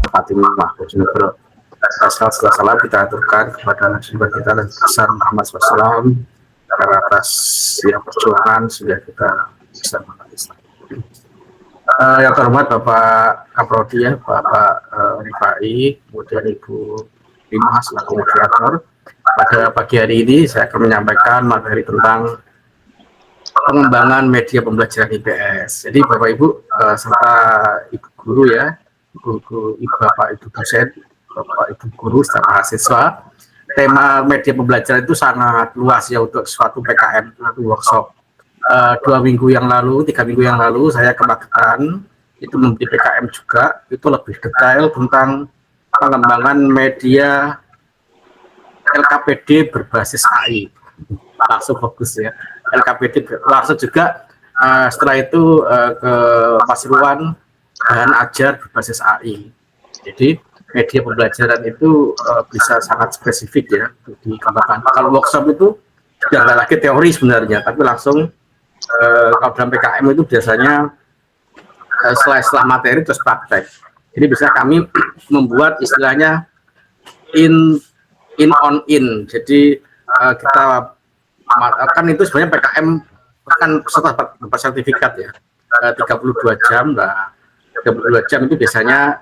Fatimah Bojonegoro. Setelah salam kita aturkan kepada narasumber kita dan besar Muhammad SAW karena atas yang perjuangan sudah kita bisa mengenal Islam. Yang terhormat Bapak Kaprodi ya, Bapak Rifai, kemudian Ibu Lima selaku moderator. Pada pagi hari ini saya akan menyampaikan materi tentang pengembangan media pembelajaran IPS. Jadi Bapak Ibu serta Ibu Guru ya, Bapak Ibu dosen, Bapak Ibu guru, serta mahasiswa. Tema media pembelajaran itu sangat luas ya untuk suatu PKM, suatu workshop. 2 minggu yang lalu, 3 minggu yang lalu saya ke Magetan, itu memberi PKM juga, itu lebih detail tentang pengembangan media LKPD berbasis AI. Langsung fokus ya, LKPD langsung juga setelah itu ke Pasuruan bahan ajar berbasis AI. Jadi media pembelajaran itu bisa sangat spesifik ya untuk dikembangkan. Kalau workshop itu sudah nggak lagi teori sebenarnya, tapi langsung kalau dalam PKM itu biasanya setelah materi terus praktek. Jadi bisa kami membuat istilahnya in on in. Jadi kita kan itu sebenarnya PKM kan peserta dapat sertifikat ya 32 jam. Nah 32 jam itu biasanya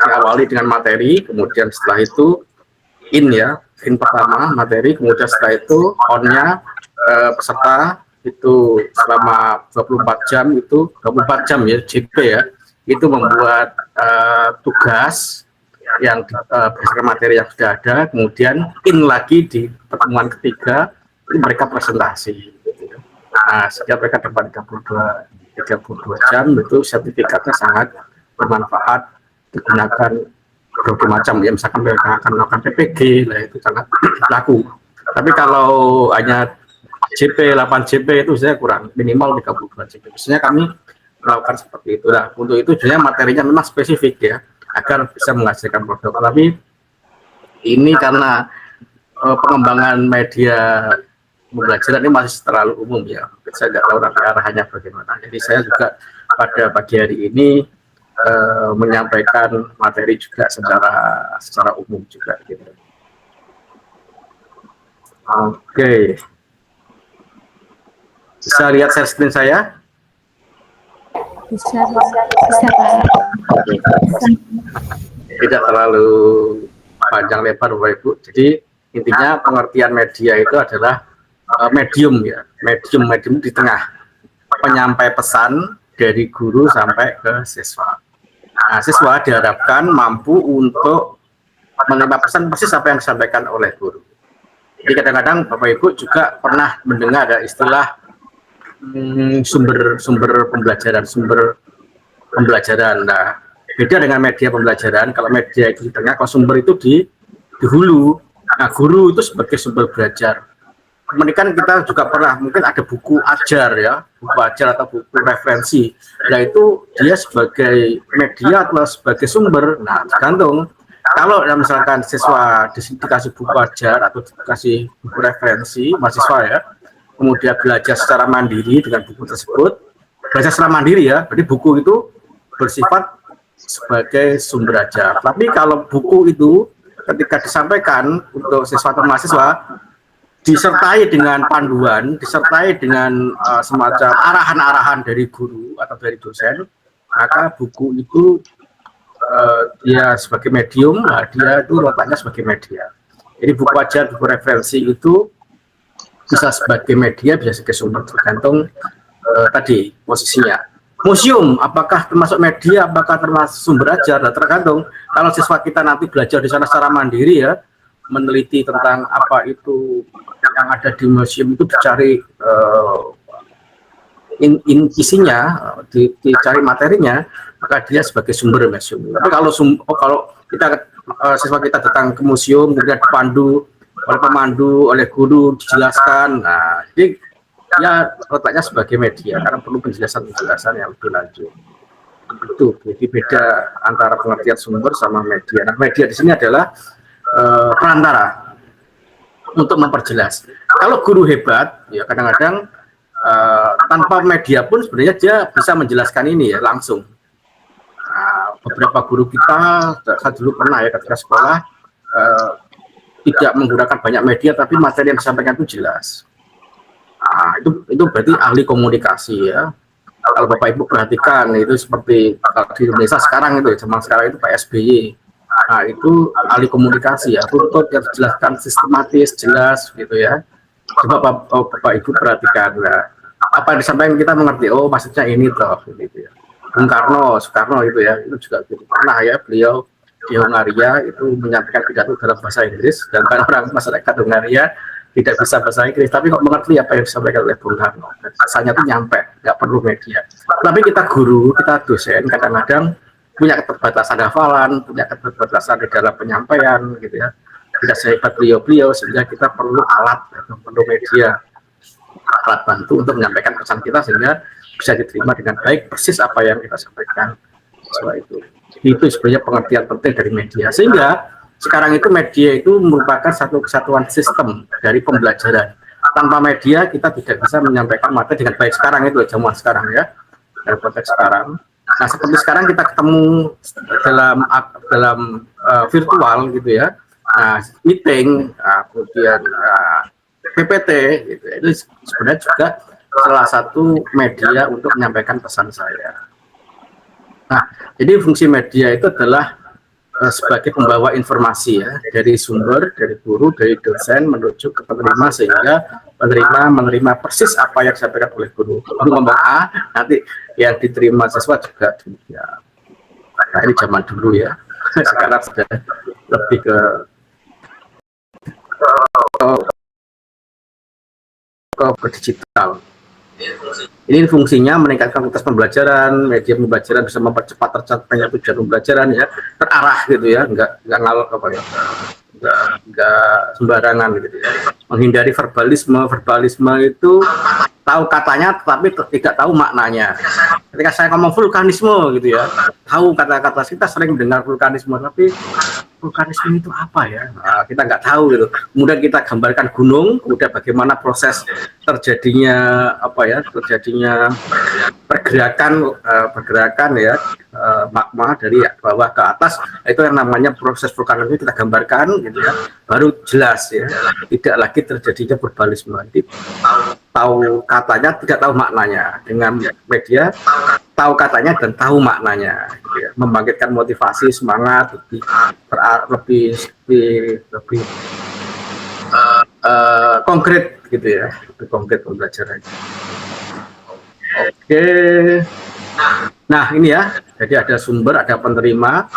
diawali dengan materi, kemudian setelah itu in pertama materi, kemudian setelah itu onnya peserta itu selama 24 jam itu 24 jam ya JP ya, itu membuat tugas yang berdasarkan materi yang sudah ada, kemudian in lagi di pertemuan ketiga itu mereka presentasi gitu. Nah sejak mereka dapat 32 jam itu sertifikatnya sangat bermanfaat, digunakan berbagai macam ya, misalkan mereka akan melakukan PPG, nah itu sangat laku. Tapi kalau hanya JP 8 JP itu saya kurang, minimal 32 JP. Biasanya kami melakukan seperti itu. Nah untuk itu sebenarnya materinya memang spesifik ya, agar bisa menghasilkan produk. Tapi ini karena pengembangan media pembelajaran ini masih terlalu umum ya, saya tidak tahu arahnya bagaimana. Jadi saya juga pada pagi hari ini menyampaikan materi juga secara umum juga gitu. Oke. Bisa lihat share screen saya? Bisa Pak. Tidak terlalu panjang lebar Bapak Ibu. Jadi intinya pengertian media itu adalah medium ya, medium di tengah, penyampai pesan dari guru sampai ke siswa. Nah, siswa diharapkan mampu untuk menerima pesan persis apa yang disampaikan oleh guru. Jadi kadang-kadang Bapak Ibu juga pernah mendengar ada istilah sumber pembelajaran. Nah, beda dengan media pembelajaran. Kalau media itu di tengah, kalau sumber itu di hulu. Nah, guru itu sebagai sumber belajar. Kemudian kita juga pernah mungkin ada buku ajar ya, buku ajar atau buku referensi. Nah itu dia sebagai media atau sebagai sumber. Nah tergantung. Kalau misalkan siswa dikasih buku ajar atau dikasih buku referensi mahasiswa ya, kemudian belajar secara mandiri dengan buku tersebut, belajar secara mandiri ya, jadi buku itu bersifat sebagai sumber ajar. Tapi kalau buku itu ketika disampaikan untuk siswa atau mahasiswa, disertai dengan panduan, disertai dengan semacam arahan-arahan dari guru atau dari dosen, maka buku itu dia sebagai medium, nah dia itu letaknya sebagai media. Jadi buku ajar, buku referensi itu bisa sebagai media, bisa sebagai sumber, tergantung tadi posisinya. Museum, apakah termasuk media, apakah termasuk sumber ajar? Nah, tergantung. Kalau siswa kita nanti belajar di sana secara mandiri ya, meneliti tentang apa itu yang ada di museum itu, dicari isinya, dicari materinya, maka dia sebagai sumber museum. Tapi kalau kita siswa kita datang ke museum, kemudian dipandu oleh pemandu, oleh guru, dijelaskan, nah jadi ya letaknya sebagai media karena perlu penjelasan yang lebih lanjut. Itu jadi beda antara pengertian sumber sama media. Nah, media di sini adalah perantara. untuk memperjelas. Kalau guru hebat, ya kadang-kadang tanpa media pun sebenarnya dia bisa menjelaskan ini ya langsung. Beberapa guru kita, saya dulu pernah ya ketika sekolah, tidak menggunakan banyak media, tapi materi yang disampaikan itu jelas. Itu berarti ahli komunikasi ya. Kalau Bapak Ibu perhatikan itu seperti di Indonesia sekarang itu, zaman sekarang itu Pak SBY. Nah, itu ahli komunikasi ya, runtut yang dijelaskan sistematis, jelas gitu ya. Coba Bapak Ibu perhatikan, nah, apa yang disampaikan kita mengerti, oh maksudnya ini toh, gitu ya. Bung Karno, Soekarno itu ya, itu juga gitu. Pernah ya beliau di Hongaria itu menyampaikan pidato dalam bahasa Inggris, dan orang masyarakat Hongaria tidak bisa bahasa Inggris, tapi kok mengerti apa yang disampaikan oleh Bung Karno. Rasanya tuh nyampe, nggak perlu media. Tapi kita guru, kita dosen, kadang-kadang punya keterbatasan hafalan, punya keterbatasan di dalam penyampaian, gitu ya. Tidak sehebat beliau-beliau, sehingga kita perlu alat, perlu media, alat bantu untuk menyampaikan pesan kita sehingga bisa diterima dengan baik, persis apa yang kita sampaikan. Soal itu sebenarnya pengertian penting dari media, sehingga sekarang itu media itu merupakan satu kesatuan sistem dari pembelajaran. Tanpa media kita tidak bisa menyampaikan materi dengan baik sekarang itu zaman sekarang ya, dalam konteks sekarang. Nah seperti sekarang kita ketemu dalam virtual gitu ya, meeting, kemudian PPT, gitu. Itu sebenarnya juga salah satu media untuk menyampaikan pesan saya. Nah, jadi fungsi media itu adalah sebagai pembawa informasi ya, dari sumber, dari guru, dari dosen menuju ke penerima, sehingga penerima menerima persis apa yang disampaikan oleh guru. Guru ngomong A, nanti yang diterima siswa juga demikian. Nah ini zaman dulu ya, sekarang sudah lebih ke digital. Ini fungsinya meningkatkan kualitas pembelajaran, media pembelajaran bisa mempercepat tercapainya tujuan pembelajaran ya, terarah gitu ya, nggak ngalor apa ya, nggak sembarangan gitu ya. Menghindari verbalisme itu tahu katanya tapi tidak tahu maknanya. Ketika saya ngomong vulkanisme gitu ya, tahu kata-kata, kita sering mendengar vulkanisme, tapi vulkanisme itu apa ya? Nah, kita nggak tahu gitu. Kemudian kita gambarkan gunung, kemudian bagaimana proses terjadinya pergerakan ya, magma dari bawah ke atas, itu yang namanya proses vulkanisme kita gambarkan gitu ya, baru jelas ya, tidak lagi terjadinya verbalisme. Jadi tahu katanya tidak tahu maknanya. Dengan media tahu katanya dan tahu maknanya gitu ya. Membangkitkan motivasi, semangat, lebih konkret gitu ya, lebih konkret pembelajaran. Oke. Nah ini ya, jadi ada sumber, ada penerima,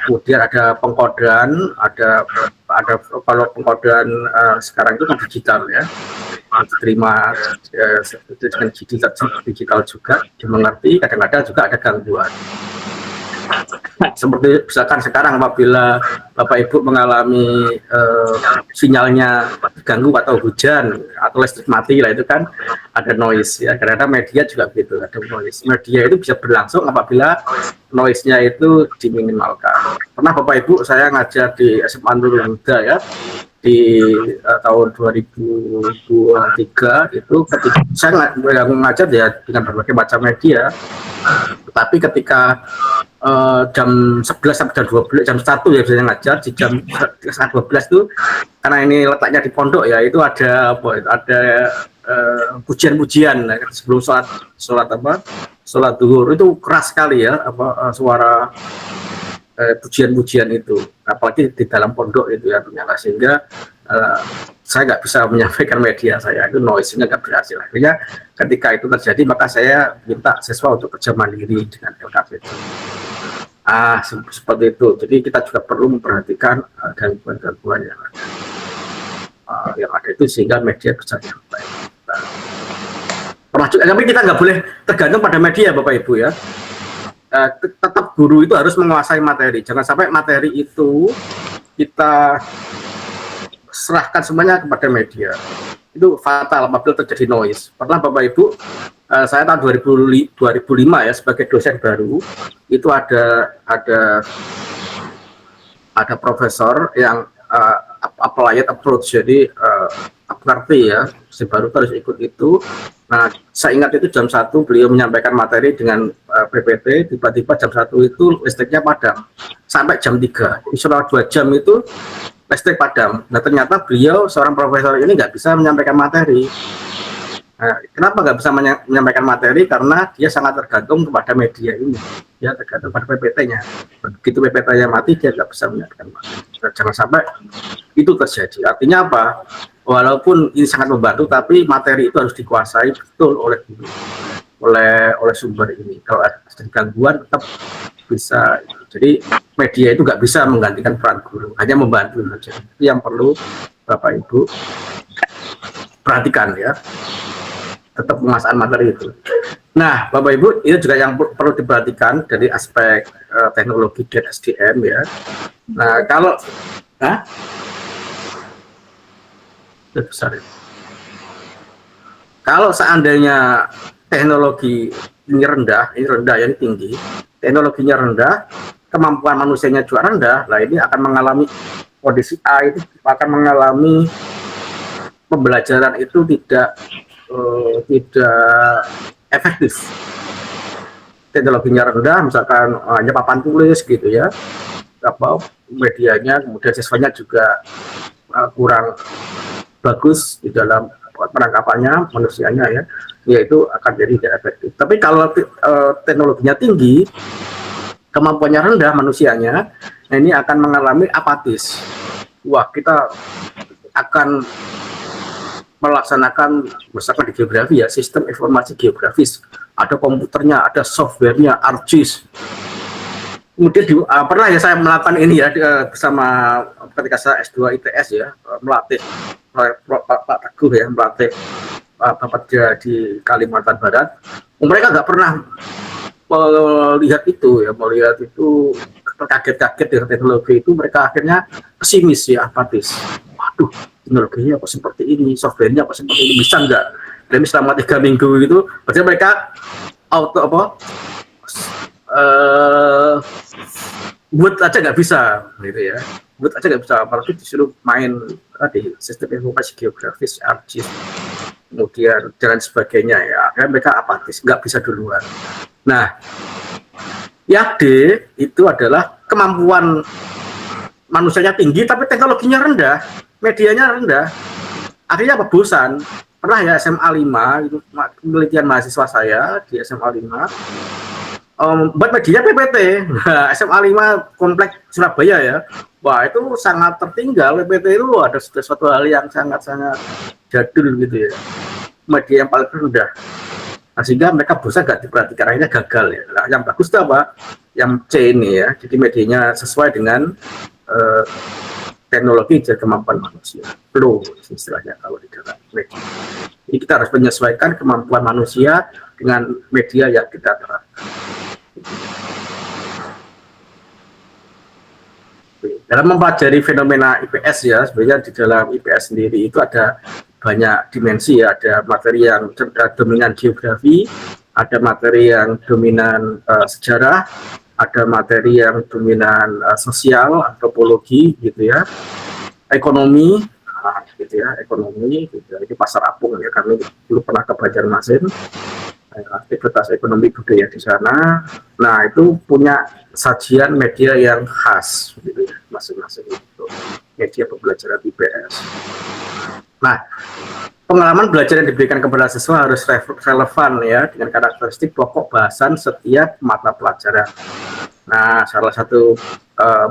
kemudian ada pengkodean, ada kalau pengkodean sekarang itu kan digital ya, diterima dengan digital juga dimengerti, kadang-kadang juga ada gangguan. Seperti misalkan sekarang apabila Bapak Ibu mengalami sinyalnya diganggu atau hujan atau listrik mati lah, itu kan ada noise ya, karena media juga begitu, ada noise. Media itu bisa berlangsung apabila noise-nya itu diminimalkan. Pernah Bapak Ibu saya ngajar di SMA Nurul Huda ya, di tahun 2023 itu, ketika saya ngajar ya dengan berbagai macam media, tetapi ketika jam 11 sampai jam 12, jam 1 ya biasanya ngajar, di jam 12 itu karena ini letaknya di pondok ya, itu ada pujian-pujian sebelum sholat duhur, itu keras sekali ya suara pujian-pujian itu, apalagi di dalam pondok itu ya ternyata, sehingga saya nggak bisa menyampaikan media saya, itu noise-nya nggak berhasil. Akhirnya ketika itu terjadi, maka saya minta siswa untuk kerja mandiri dengan LKP. Seperti itu. Jadi kita juga perlu memperhatikan gangguan-gangguan yang ada itu, sehingga media bisa sampai. Tapi kita nggak boleh tergantung pada media, Bapak Ibu ya. Tetap guru itu harus menguasai materi. Jangan sampai materi itu kita serahkan semuanya kepada media. Itu fatal apabila terjadi noise. Pernah Bapak Ibu, saya tahun 2005 ya, sebagai dosen baru, itu ada profesor yang applied approach, jadi ngerti ya, si baru harus ikut itu. Nah, saya ingat itu jam 1 beliau menyampaikan materi dengan PPT, tiba-tiba jam 1 itu listriknya padam sampai jam 3, selama 2 jam itu listrik padam. Nah, ternyata beliau seorang profesor ini nggak bisa menyampaikan materi. Nah, kenapa nggak bisa menyampaikan materi? Karena dia sangat tergantung kepada media ini, dia tergantung pada PPT-nya. Begitu PPT-nya mati, dia nggak bisa menyampaikan materi. Jangan sampai itu terjadi. Artinya apa? Walaupun ini sangat membantu, tapi materi itu harus dikuasai betul oleh sumber ini. Kalau ada gangguan, tetap bisa. Jadi media itu nggak bisa menggantikan peran guru, hanya membantu saja. Itu yang perlu Bapak Ibu perhatikan ya. Tetap penguasaan materi itu. Nah, Bapak Ibu, itu juga yang perlu diperhatikan dari aspek teknologi dan SDM ya. Nah, kalau besar ya. Kalau seandainya teknologi ini rendah ya, ini tinggi, teknologinya rendah, kemampuan manusianya juga rendah, nah ini akan mengalami kondisi A, itu akan mengalami pembelajaran itu tidak efektif. Teknologinya rendah, misalkan hanya papan tulis gitu ya, medianya, kemudian siswanya juga kurang bagus di dalam penangkapannya manusianya ya, yaitu akan jadi tidak efektif. Tapi kalau teknologinya tinggi, kemampuannya rendah manusianya, nah ini akan mengalami apatis. Wah, kita akan melaksanakan misalkan di geografi ya, sistem informasi geografis, ada komputernya, ada softwarenya, ArcGIS. Kemudian pernah ya saya melakukan ini ya bersama ketika saya S2 ITS ya, melatih Pak Teguh ya, melatih Bapak dia di Kalimantan Barat. Mereka nggak pernah melihat itu ya, melihat itu kaget-kaget dengan teknologi itu, mereka akhirnya pesimis ya, apatis. Waduh, teknologinya kok seperti ini, softwarenya kok seperti ini, bisa nggak? Dan selama 3 minggu itu, berarti mereka buat aja nggak bisa, gitu ya. Buat aja nggak bisa, apalagi disuruh main di sistem informasi geografis, ArcGIS, kemudian dan sebagainya ya. Akhirnya mereka apatis, nggak bisa duluan. Nah, yang D itu adalah kemampuan manusianya tinggi, tapi teknologinya rendah, medianya rendah. Akhirnya apa? Bosan. Pernah ya SMA 5, itu penelitian mahasiswa saya di SMA 5, buat media PPT. Nah, SMA 5 Komplek Surabaya ya. Wah, itu sangat tertinggal. PPT itu ada sesuatu hal yang sangat-sangat jadul gitu ya. Media yang paling rendah. Nah, sehingga mereka bosan, gak diperhatikan, akhirnya gagal ya. Nah, yang bagus itu apa? Yang C ini ya. Jadi medianya sesuai dengan teknologi dan kemampuan manusia. Flow istilahnya kalau di dalam media. Jadi kita harus menyesuaikan kemampuan manusia dengan media yang kita terapkan. Dalam mempelajari fenomena IPS ya, sebenarnya di dalam IPS sendiri itu ada banyak dimensi ya, ada materi yang dominan geografi, ada materi yang dominan sejarah, ada materi yang dominan sosial, antropologi gitu ya, ekonomi, gitu ya, ekonomi gitu ya. Ini pasar apung ya, kami dulu pernah ke Banjarmasin, aktivitas ekonomi budaya di sana. Nah, itu punya sajian media yang khas gitu ya, masing-masing itu media pembelajaran IPS. Nah, pengalaman belajar yang diberikan kepada siswa harus relevan ya dengan karakteristik pokok bahasan setiap mata pelajaran. Nah, salah satu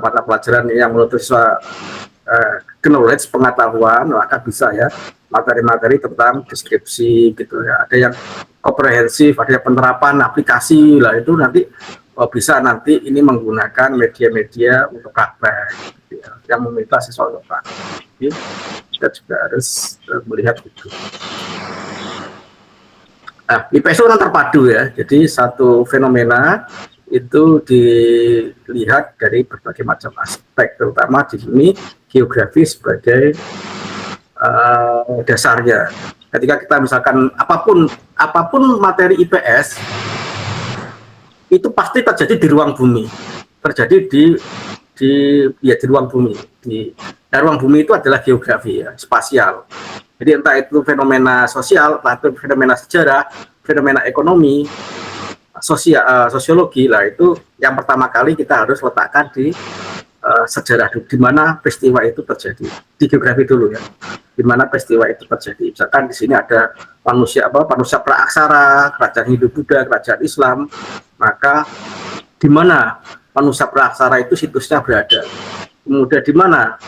mata pelajaran yang menurut siswa knowledge, pengetahuan, maka bisa ya materi-materi tentang deskripsi gitu ya. Ada yang komprehensif, ada yang penerapan aplikasi lah, itu nanti bisa nanti ini menggunakan media-media untuk praktek gitu ya, yang meminta siswa untuk praktek. Jadi, kita juga harus melihat itu. Nah, IPS itu kan terpadu ya, jadi satu fenomena itu dilihat dari berbagai macam aspek, terutama di sini geografi sebagai dasarnya. Ketika kita misalkan apapun materi IPS itu pasti terjadi di ruang bumi, terjadi di ruang bumi, di Nah, ruang bumi itu adalah geografi ya, spasial. Jadi entah itu fenomena sosial, entah itu fenomena sejarah, fenomena ekonomi, sosiologi lah, itu yang pertama kali kita harus letakkan di sejarah dulu, di mana peristiwa itu terjadi. Di geografi dulu ya, di mana peristiwa itu terjadi. Misalkan di sini ada manusia praaksara, kerajaan Hindu Buddha, kerajaan Islam, maka di mana manusia praaksara itu situsnya berada. Kemudian di mana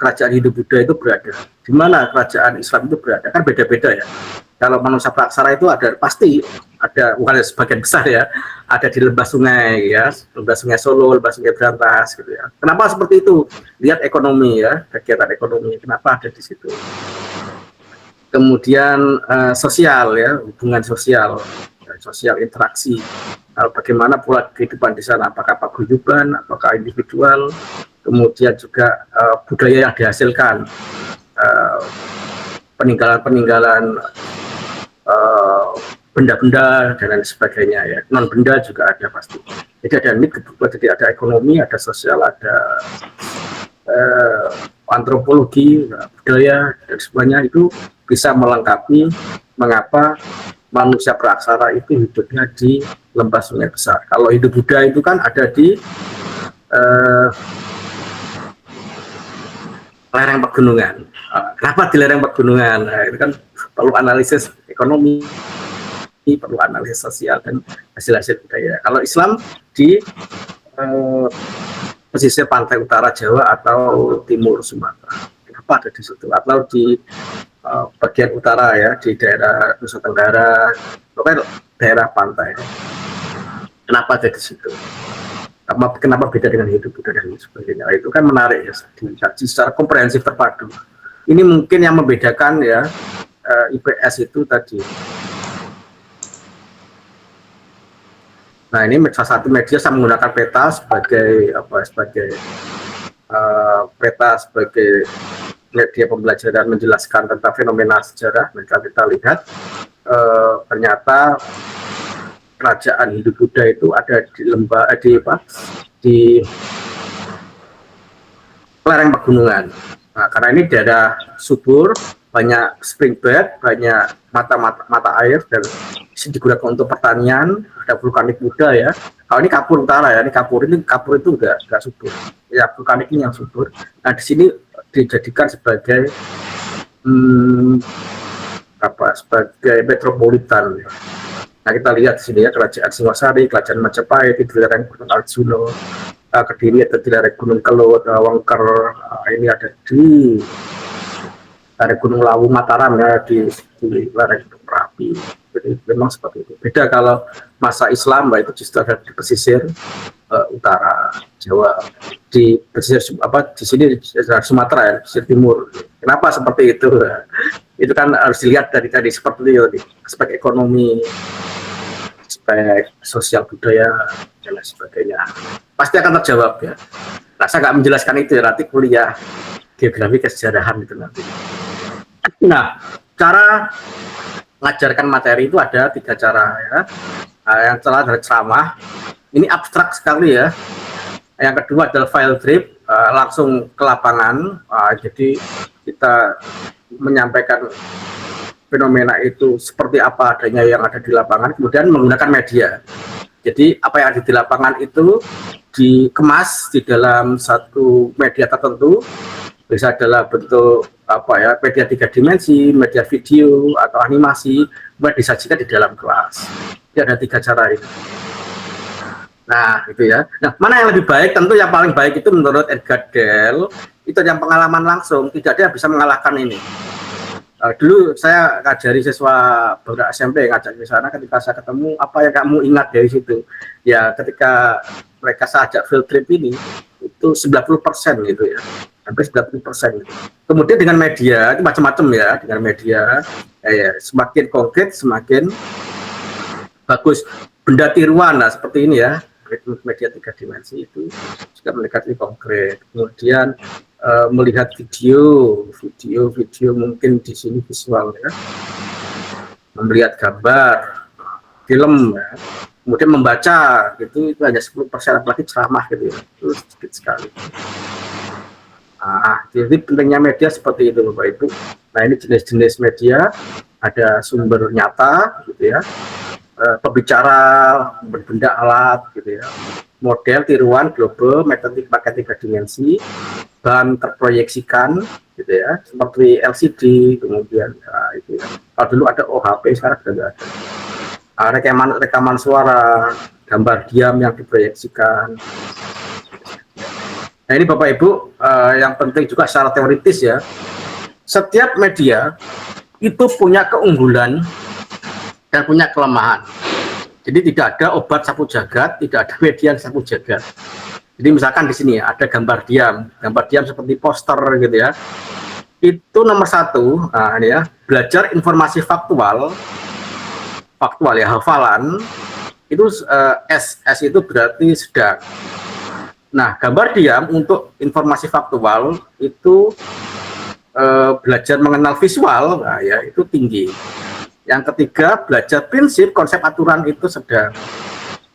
kerajaan Hindu Buddha itu berada, di mana kerajaan Islam itu berada, kan beda-beda ya. Kalau manusia praksara itu ada, pasti ada, bukan sebagian besar ya, ada di lembah sungai ya, lembah sungai Solo, lembah sungai Berantas gitu ya. Kenapa seperti itu? Lihat ekonomi ya, kegiatan ekonomi, kenapa ada di situ. Kemudian sosial ya, hubungan sosial, sosial interaksi. Bagaimana pula kehidupan di sana, apakah paguyuban, apakah individual, kemudian juga budaya yang dihasilkan, peninggalan-peninggalan, benda-benda dan lain sebagainya ya. Non benda juga ada pasti. Jadi ada jadi ada ekonomi, ada sosial, ada antropologi, budaya, dan semuanya itu bisa melengkapi mengapa manusia praaksara itu hidupnya di lembah sungai besar. Kalau Hindu Buddha itu kan ada di lereng pegunungan. Kenapa di lereng pegunungan? Nah, itu kan perlu analisis ekonomi, perlu analisis sosial dan hasil-hasil budaya. Kalau Islam di pesisir pantai utara Jawa atau timur Sumatera. Kenapa ada di situ? Atau di bagian utara ya, di daerah Nusa Tenggara, pokoknya daerah pantai. Kenapa ada di situ? Kenapa beda dengan hidup Buddha dan sebagainya? Itu kan menarik ya, dikaji secara komprehensif terpadu. Ini mungkin yang membedakan ya IPS itu tadi. Nah, ini salah satu media saya menggunakan peta sebagai peta sebagai media pembelajaran menjelaskan tentang fenomena sejarah. Maka kita lihat ternyata kerajaan Hindu Buddha itu ada di di lereng pegunungan. Nah, karena ini daerah subur, banyak spring bed, banyak mata air, dan digunakan untuk pertanian. Ada vulkanik Buddha ya. Kalau ini Kapur Utara ya, ini kapur itu enggak subur. Ya, vulkanik ini yang subur. Nah, di sini dijadikan sebagai sebagai metropolitan. Nah, kita lihat di sini ya, kerajaan Singosari, kerajaan Majapahit di lereng Gunung Arjuna, Kediri ada di lereng Gunung Kelut, Wengker, ini ada di lereng Gunung Lawu, Mataram ya, di lereng Gunung Merapi. Jadi memang seperti itu. Beda kalau masa Islam, itu justru ada di pesisir utara Jawa, di pesisir di sini di Sumatera ya, pesisir timur. Kenapa seperti itu? Itu kan harus dilihat dari tadi seperti itu, aspek ekonomi, aspek sosial budaya dan lain sebagainya. Pasti akan terjawab ya. Nah, saya nggak menjelaskan itu ya, nanti kuliah geografi kesejarahan itu nanti. Nah, cara mengajarkan materi itu ada 3 cara ya. Yang salah dari ceramah, ini abstrak sekali ya. Yang kedua adalah file trip, langsung ke lapangan. Jadi kita menyampaikan fenomena itu seperti apa adanya yang ada di lapangan, kemudian menggunakan media. Jadi apa yang ada di lapangan itu dikemas di dalam satu media tertentu, bisa adalah bentuk media 3 dimensi, media video atau animasi, kemudian disajikan di dalam kelas. Jadi ada 3 cara itu. Nah, itu ya. Nah, mana yang lebih baik? Tentu yang paling baik itu menurut Edgar Dell, itu yang pengalaman langsung, tidak ada yang bisa mengalahkan ini. Dulu saya ngajari siswa beberapa SMP, ngajak ke sana, ketika saya ketemu, apa yang kamu ingat dari situ? Ya, ketika mereka saya ajak field trip ini, itu 90% gitu ya, hampir 90%. Gitu. Kemudian dengan media, itu macam-macam ya, dengan media, ya, semakin konkret, semakin bagus. Benda tiruan, nah seperti ini ya, media 3 dimensi itu juga mendekati konkret. Kemudian melihat video mungkin di sini visual ya, melihat gambar, film ya. Kemudian membaca gitu, itu hanya 10%, apalagi ceramah gitu ya, itu sedikit sekali. Jadi pentingnya media seperti itu Bapak Ibu. Nah ini jenis-jenis media, ada sumber nyata gitu ya, pembicara, benda alat gitu ya, model, tiruan, globe, magnetic pakai 3 dimensi, bahan terproyeksikan gitu ya, seperti LCD, kemudian itu ya. Kalau dulu ada OHP, sekarang sudah ada. Rekaman suara, gambar diam yang diproyeksikan. Nah ini Bapak Ibu, yang penting juga secara teoritis ya, setiap media itu punya keunggulan dan punya kelemahan. Jadi tidak ada obat sapu jagat, tidak ada media sapu jagat. Jadi misalkan di sini ada gambar diam seperti poster gitu ya. Itu nomor 1, ini ya, belajar informasi faktual ya, hafalan. Itu S itu berarti sedang. Nah, gambar diam untuk informasi faktual itu belajar mengenal visual, nah ya itu tinggi. Yang ketiga, belajar prinsip, konsep, aturan itu sedang.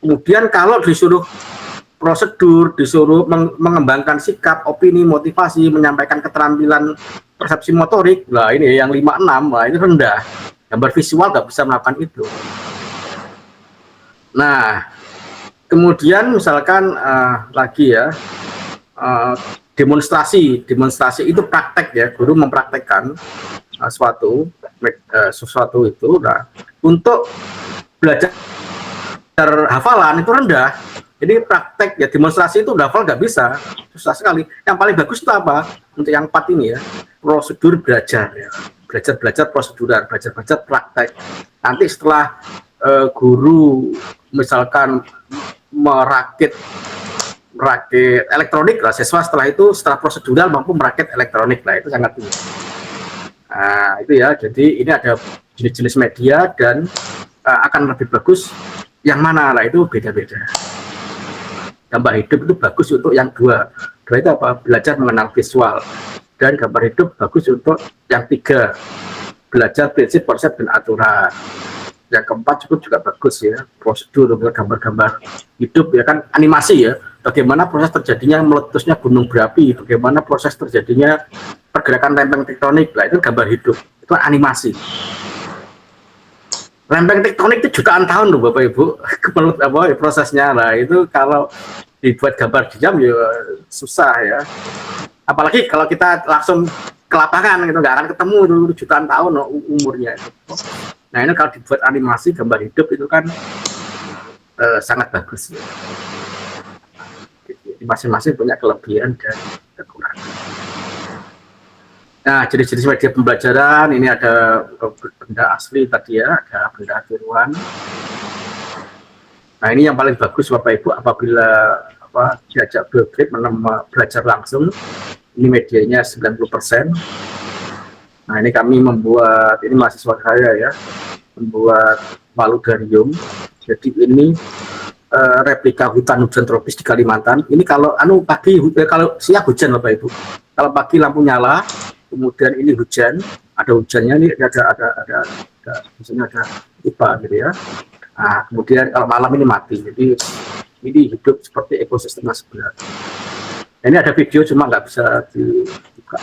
Kemudian kalau disuruh prosedur, disuruh mengembangkan sikap, opini, motivasi, menyampaikan keterampilan persepsi motorik, nah ini yang 5-6, nah ini rendah. Gambar visual nggak bisa melakukan itu. Nah, kemudian misalkan lagi ya, demonstrasi itu praktek ya, guru mempraktekkan sesuatu itu. Nah, untuk belajar hafalan itu rendah. Jadi praktek ya, demonstrasi itu hafal nggak bisa, susah sekali. Yang paling bagus itu apa? Untuk yang 4 ini ya, prosedur belajar ya, belajar proseduran, belajar praktek. Nanti setelah guru misalkan merakit elektronik lah, siswa setelah prosedural mampu merakit elektronik lah, itu sangat tinggi. Nah itu ya, jadi ini ada jenis-jenis media dan akan lebih bagus yang mana lah, itu beda-beda. Gambar hidup itu bagus untuk yang 2 itu apa? Belajar mengenal visual. Dan gambar hidup bagus untuk yang 3, belajar prinsip, konsep, dan aturan. Yang keempat juga bagus ya, prosedur, gambar-gambar hidup ya kan, animasi ya, bagaimana proses terjadinya meletusnya gunung berapi, bagaimana proses terjadinya pergerakan lempeng tektonik, lah itu gambar hidup, itu animasi. Lempeng tektonik itu jutaan tahun loh Bapak Ibu, prosesnya. Lah itu kalau dibuat gambar diam ya susah ya, apalagi kalau kita langsung ke lapangan gitu, nggak akan ketemu dulu jutaan tahun loh umurnya itu. Nah ini kalau dibuat animasi gambar hidup itu kan sangat bagus ya. Masing-masing punya kelebihan dan kekurangan. Nah jenis-jenis media pembelajaran ini ada benda asli tadi ya, ada benda tiruan. Nah ini yang paling bagus Bapak Ibu apabila diajak belajar langsung, ini medianya 90%. Nah ini kami membuat, ini mahasiswa saya ya, membuat paludarium. Jadi ini replika hutan tropis di Kalimantan. Ini kalau pagi, kalau siang hujan Bapak Ibu, kalau pagi lampu nyala, kemudian ini hujan, ada hujannya, ini misalnya ada pipa gitu ya. Nah kemudian kalau malam ini mati. Jadi ini hidup seperti ekosistem sebenarnya. Nah, ini ada video cuma nggak bisa dibuka.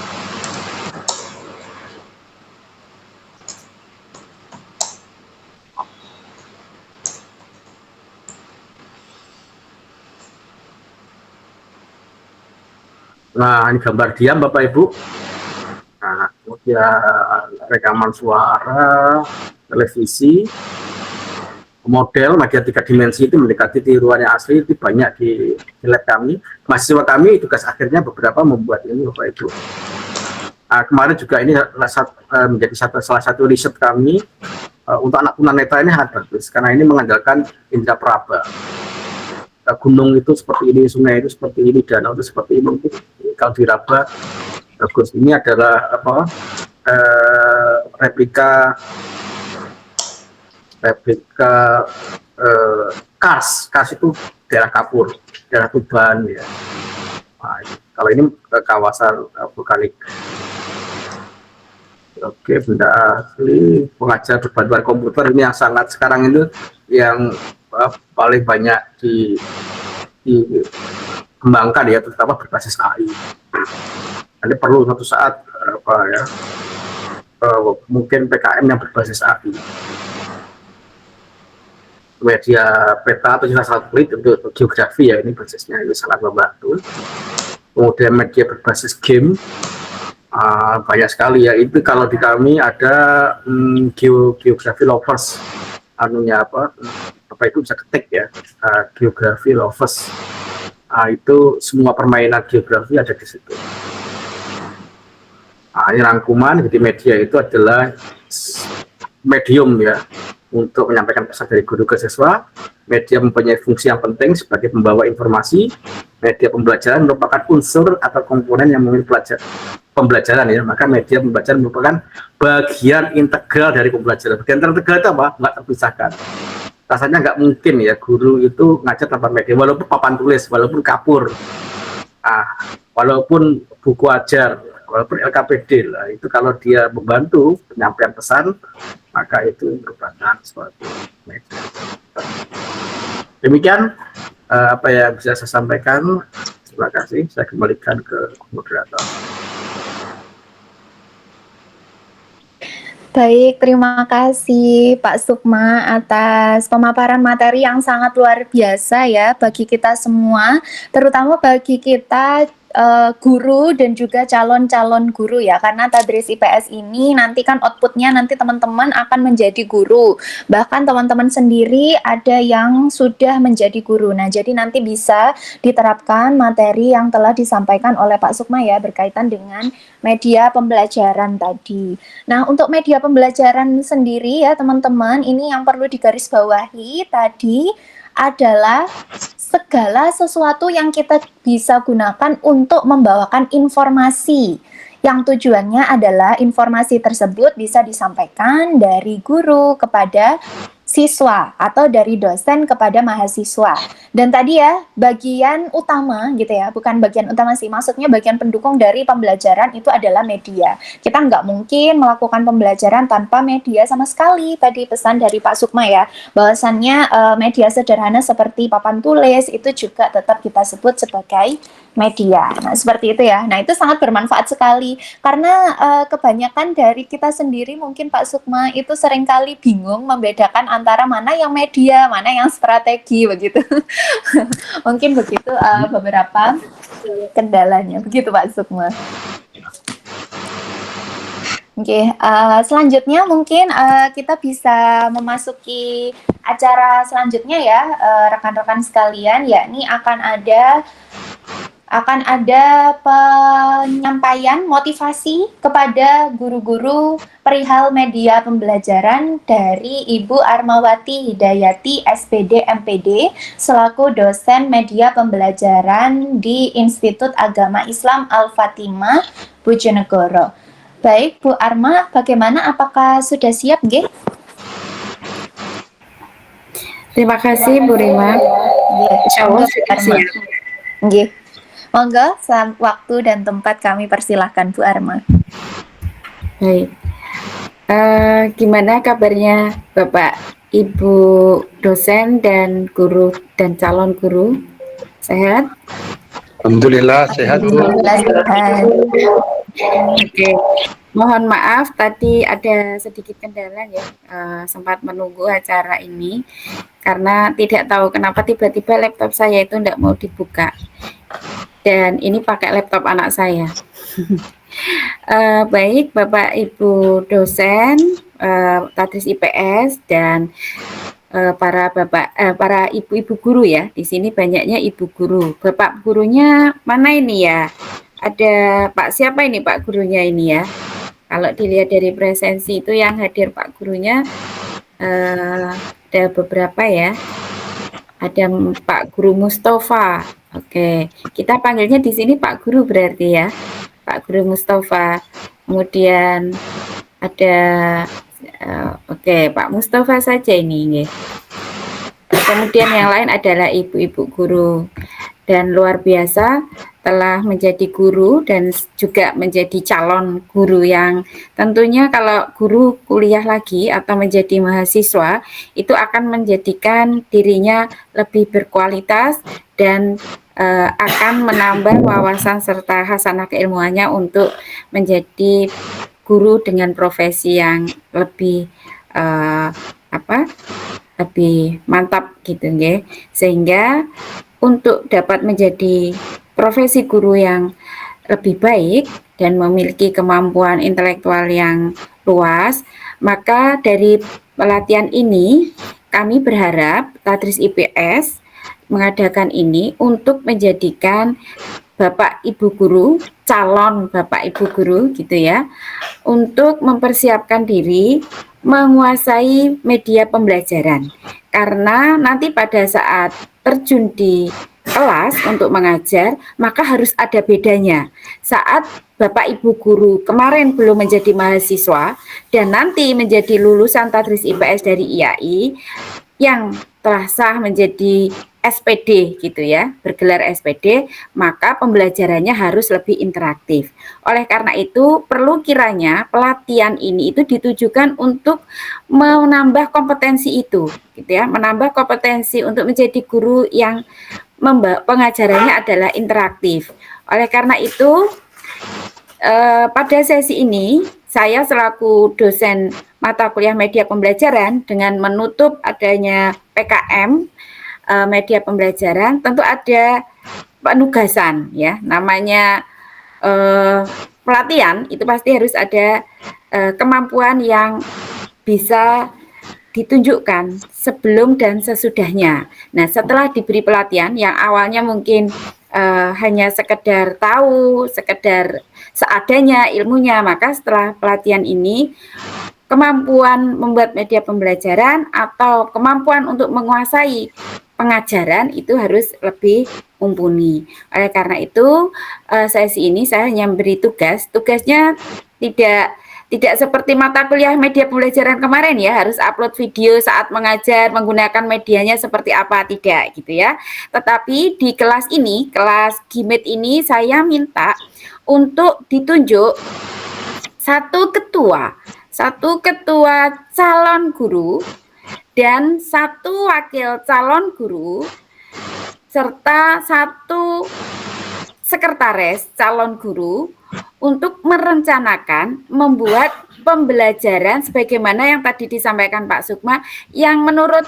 Nah ini gambar diam Bapak Ibu. Nah kemudian rekaman suara, televisi, model media 3 dimensi itu mendekati tiruannya asli, itu banyak di lab kami. Mahasiswa kami tugas akhirnya beberapa membuat ini Bapak Ibu. Nah, kemarin juga ini menjadi salah satu riset kami untuk anak tunanetra, ini sangat bagus karena ini mengandalkan indera peraba. Gunung itu seperti ini, sungai itu seperti ini, danau itu seperti ini. Kalau diraba bagus. Ini adalah replika Kars itu daerah Kapur, daerah Tuban ya. Nah, kalau ini kawasan vulkanik. Oke, benda asli, pengajar berbantuan komputer, ini yang sangat sekarang itu yang paling banyak dikembangkan ya, terutama berbasis AI. Nanti perlu suatu saat apa ya, mungkin PKM yang berbasis API, media peta atau juga satelit untuk geografi ya, ini basisnya itu sangat membantu. Kemudian media berbasis game, banyak sekali ya. Itu kalau di kami ada geografi lovers, anunya apa itu bisa ketik ya, geografi lovers. Itu semua permainan geografi ada di situ. Ini rangkuman. Jadi media itu adalah medium ya untuk menyampaikan pesan dari guru ke siswa. Media mempunyai fungsi yang penting sebagai pembawa informasi. Media pembelajaran merupakan unsur atau komponen yang memiliki pembelajaran ya. Maka media pembelajaran merupakan bagian integral dari pembelajaran. Bagian integral itu apa? Nggak terpisahkan. Rasanya nggak mungkin ya guru itu ngajar tanpa media, walaupun papan tulis, walaupun kapur, walaupun buku ajar, walaupun LKPD lah, itu kalau dia membantu penyampaian pesan, maka itu merupakan suatu media. Demikian apa yang bisa saya sampaikan. Terima kasih. Saya kembalikan ke moderator. Baik, terima kasih Pak Sukma atas pemaparan materi yang sangat luar biasa ya bagi kita semua, terutama bagi kita guru dan juga calon-calon guru ya, karena Tadris IPS ini nanti kan outputnya nanti teman-teman akan menjadi guru, bahkan teman-teman sendiri ada yang sudah menjadi guru. Nah, jadi nanti bisa diterapkan materi yang telah disampaikan oleh Pak Sukma ya berkaitan dengan media pembelajaran tadi. Nah, untuk media pembelajaran sendiri ya teman-teman, ini yang perlu digarisbawahi tadi adalah segala sesuatu yang kita bisa gunakan untuk membawakan informasi, yang tujuannya adalah informasi tersebut bisa disampaikan dari guru kepada siswa atau dari dosen kepada mahasiswa. Dan tadi ya, bagian utama gitu ya, bukan bagian utama sih, maksudnya bagian pendukung dari pembelajaran itu adalah media. Kita nggak mungkin melakukan pembelajaran tanpa media sama sekali. Tadi pesan dari Pak Sukma ya, bahwasannya media sederhana seperti papan tulis itu juga tetap kita sebut sebagai media. Nah, seperti itu ya. Nah, itu sangat bermanfaat sekali karena kebanyakan dari kita sendiri mungkin Pak Sukma itu seringkali bingung membedakan antara mana yang media, mana yang strategi begitu. Mungkin begitu beberapa kendalanya. Begitu Pak Sukma. Oke, selanjutnya mungkin kita bisa memasuki acara selanjutnya ya, rekan-rekan sekalian, yakni akan ada penyampaian motivasi kepada guru-guru perihal media pembelajaran dari Ibu Armawati Hidayati SPD MPD selaku dosen media pembelajaran di Institut Agama Islam Al-Fatimah Bojonegoro. Baik, Bu Arma, bagaimana? Apakah sudah siap, Nggih? Terima kasih, Bu Rima. Insya Allah sudah siap. Nggih. Monggo, waktu dan tempat kami persilahkan, Bu Arma. Baik. Gimana kabarnya Bapak, Ibu dosen dan guru dan calon guru? Sehat? Alhamdulillah sehat, Bu. Oke. Mohon maaf tadi ada sedikit kendala ya, sempat menunggu acara ini karena tidak tahu kenapa tiba-tiba laptop saya itu tidak mau dibuka. Dan ini pakai laptop anak saya. Baik Bapak Ibu dosen Tadris IPS dan para ibu-ibu guru ya. Di sini banyaknya ibu guru. Bapak gurunya mana ini ya? Ada Pak siapa ini Pak gurunya ini ya? Kalau dilihat dari presensi itu yang hadir Pak gurunya ada beberapa ya. Ada Pak Guru Mustafa. Oke, kita panggilnya di sini Pak Guru berarti ya, Pak Guru Mustafa. Kemudian ada, Pak Mustafa saja ini. Kemudian yang lain adalah ibu-ibu guru dan luar biasa telah menjadi guru dan juga menjadi calon guru yang tentunya kalau guru kuliah lagi atau menjadi mahasiswa itu akan menjadikan dirinya lebih berkualitas dan akan menambah wawasan serta hasanah keilmuannya untuk menjadi guru dengan profesi yang lebih lebih mantap gitu nggih. Sehingga untuk dapat menjadi profesi guru yang lebih baik dan memiliki kemampuan intelektual yang luas, maka dari pelatihan ini kami berharap Tadris IPS mengadakan ini untuk menjadikan Bapak Ibu guru, calon Bapak Ibu guru gitu ya, untuk mempersiapkan diri menguasai media pembelajaran. Karena nanti pada saat terjun di kelas untuk mengajar, maka harus ada bedanya. Saat Bapak Ibu guru kemarin belum menjadi mahasiswa dan nanti menjadi lulusan Tadris IPS dari IAI yang telah sah menjadi SPD gitu ya, bergelar SPD, maka pembelajarannya harus lebih interaktif. Oleh karena itu, perlu kiranya pelatihan ini itu ditujukan untuk menambah kompetensi itu, gitu ya, menambah kompetensi untuk menjadi guru yang pengajarannya adalah interaktif. Oleh karena itu, pada sesi ini saya selaku dosen mata kuliah media pembelajaran dengan menutup adanya PKM media pembelajaran, tentu ada penugasan ya, namanya pelatihan itu pasti harus ada kemampuan yang bisa ditunjukkan sebelum dan sesudahnya. Nah, setelah diberi pelatihan yang awalnya mungkin hanya sekedar tahu, sekedar seadanya ilmunya, maka setelah pelatihan ini kemampuan membuat media pembelajaran atau kemampuan untuk menguasai pengajaran itu harus lebih mumpuni. Oleh karena itu, sesi ini saya hanya memberi tugasnya tidak seperti mata kuliah media pembelajaran kemarin ya, harus upload video saat mengajar, menggunakan medianya seperti apa, tidak gitu ya. Tetapi di kelas ini, kelas GIMIT ini saya minta untuk ditunjuk satu ketua calon guru dan satu wakil calon guru serta satu sekretaris calon guru untuk merencanakan membuat pembelajaran sebagaimana yang tadi disampaikan Pak Sukma, yang menurut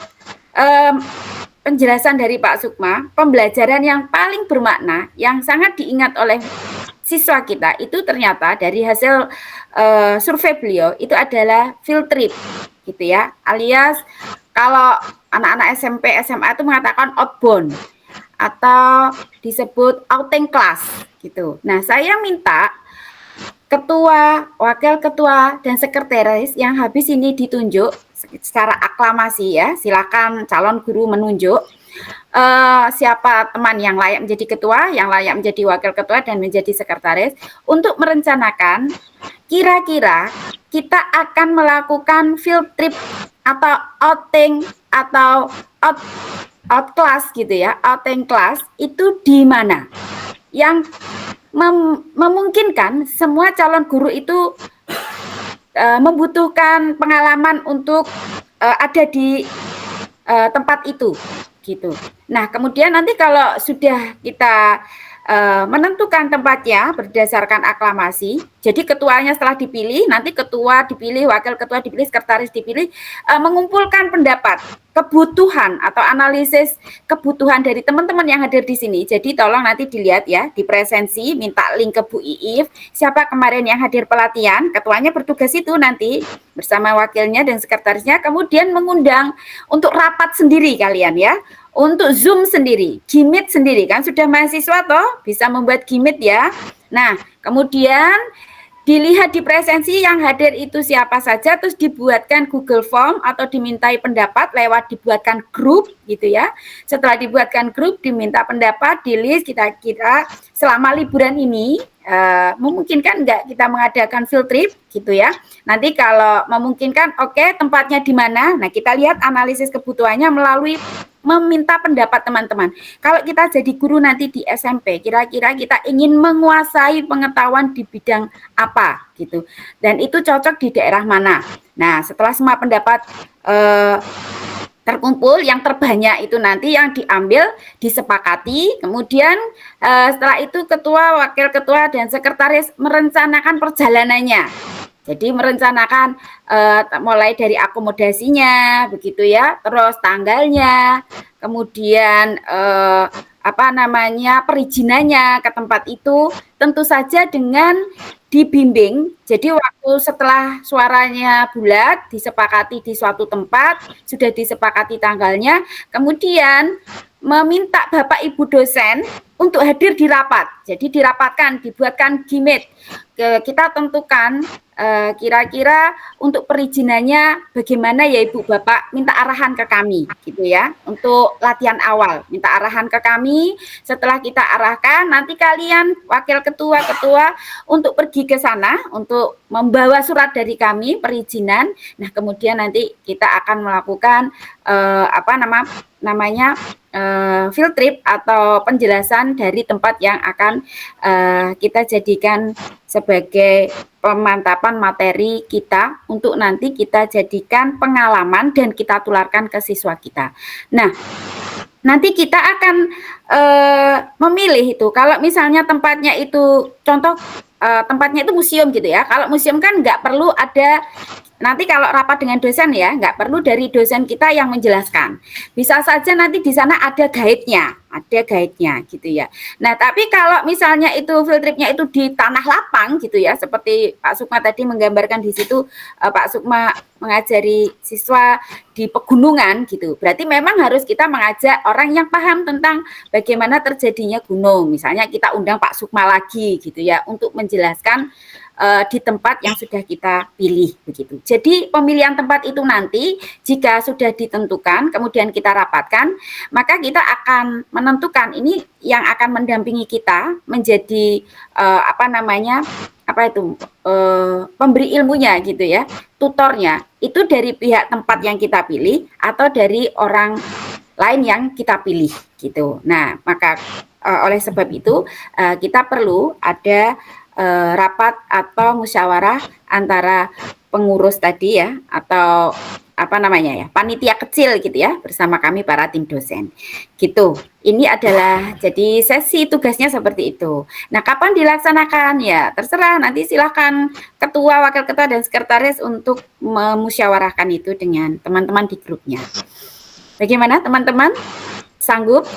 penjelasan dari Pak Sukma, pembelajaran yang paling bermakna, yang sangat diingat oleh siswa kita itu ternyata dari hasil survei beliau itu adalah field trip gitu ya, alias kalau anak-anak SMP, SMA itu mengatakan outbound atau disebut outing class gitu. Nah, saya minta ketua, wakil ketua, dan sekretaris yang habis ini ditunjuk secara aklamasi ya, silakan calon guru menunjuk siapa teman yang layak menjadi ketua, yang layak menjadi wakil ketua, dan menjadi sekretaris untuk merencanakan kira-kira kita akan melakukan field trip atau outing atau out class gitu ya, outing class itu di mana yang memungkinkan semua calon guru itu membutuhkan pengalaman untuk ada di tempat itu gitu. Nah, kemudian nanti kalau sudah kita menentukan tempatnya berdasarkan aklamasi, jadi ketuanya setelah dipilih, nanti ketua dipilih, wakil ketua dipilih, sekretaris dipilih, mengumpulkan pendapat, kebutuhan atau analisis kebutuhan dari teman-teman yang hadir di sini. Jadi tolong nanti dilihat ya di presensi, minta link ke Bu Iif, siapa kemarin yang hadir pelatihan, ketuanya bertugas itu nanti bersama wakilnya dan sekretarisnya, kemudian mengundang untuk rapat sendiri kalian ya, untuk Zoom sendiri, GIMIT sendiri, kan sudah mahasiswa toh, bisa membuat GIMIT ya. Nah, kemudian dilihat di presensi yang hadir itu siapa saja, terus dibuatkan Google Form atau dimintai pendapat lewat dibuatkan grup gitu ya. Setelah dibuatkan grup, diminta pendapat, di list kira-kira selama liburan ini memungkinkan enggak kita mengadakan field trip gitu ya. Nanti kalau memungkinkan, oke, tempatnya di mana? Nah, kita lihat analisis kebutuhannya melalui meminta pendapat teman-teman. Kalau kita jadi guru nanti di SMP, kira-kira kita ingin menguasai pengetahuan di bidang apa gitu. Dan itu cocok di daerah mana. Nah, setelah semua pendapat terkumpul, yang terbanyak itu nanti yang diambil, disepakati, kemudian setelah itu ketua, wakil ketua, dan sekretaris merencanakan perjalanannya. Jadi merencanakan mulai dari akomodasinya, begitu ya, terus tanggalnya, kemudian perizinannya ke tempat itu, tentu saja dengan dibimbing. Jadi waktu setelah suaranya bulat, disepakati di suatu tempat, sudah disepakati tanggalnya, kemudian meminta Bapak Ibu dosen untuk hadir di rapat. Jadi dirapatkan, dibuatkan gimmick. Kita tentukan kira-kira untuk perizinannya bagaimana ya Ibu Bapak, minta arahan ke kami gitu ya, untuk latihan awal minta arahan ke kami. Setelah kita arahkan, nanti kalian wakil ketua untuk pergi ke sana untuk membawa surat dari kami perizinan. Nah kemudian nanti kita akan melakukan field trip atau penjelasan dari tempat yang akan kita jadikan sebagai pemantapan materi kita untuk nanti kita jadikan pengalaman dan kita tularkan ke siswa kita. Nah, nanti kita akan memilih itu. Kalau misalnya tempatnya itu, contoh tempatnya itu museum gitu ya. Kalau museum kan nggak perlu ada, nanti kalau rapat dengan dosen ya, nggak perlu dari dosen kita yang menjelaskan. Bisa saja nanti di sana ada guide-nya gitu ya. Nah, tapi kalau misalnya itu field trip-nya itu di tanah lapang gitu ya, seperti Pak Sukma tadi menggambarkan di situ, Pak Sukma mengajari siswa di pegunungan gitu. Berarti memang harus kita mengajak orang yang paham tentang bagaimana terjadinya gunung. Misalnya kita undang Pak Sukma lagi gitu ya, untuk menjelaskan di tempat yang sudah kita pilih begitu. Jadi pemilihan tempat itu nanti jika sudah ditentukan kemudian kita rapatkan, maka kita akan menentukan ini yang akan mendampingi kita menjadi pemberi ilmunya gitu ya, tutornya itu dari pihak tempat yang kita pilih atau dari orang lain yang kita pilih gitu. Nah maka oleh sebab itu kita perlu ada rapat atau musyawarah antara pengurus tadi ya, atau panitia kecil gitu ya, bersama kami para tim dosen gitu. Ini adalah jadi sesi tugasnya seperti itu. Nah kapan dilaksanakan ya terserah, nanti silakan ketua, wakil ketua, dan sekretaris untuk memusyawarahkan itu dengan teman-teman di grupnya. Bagaimana teman-teman, sanggup?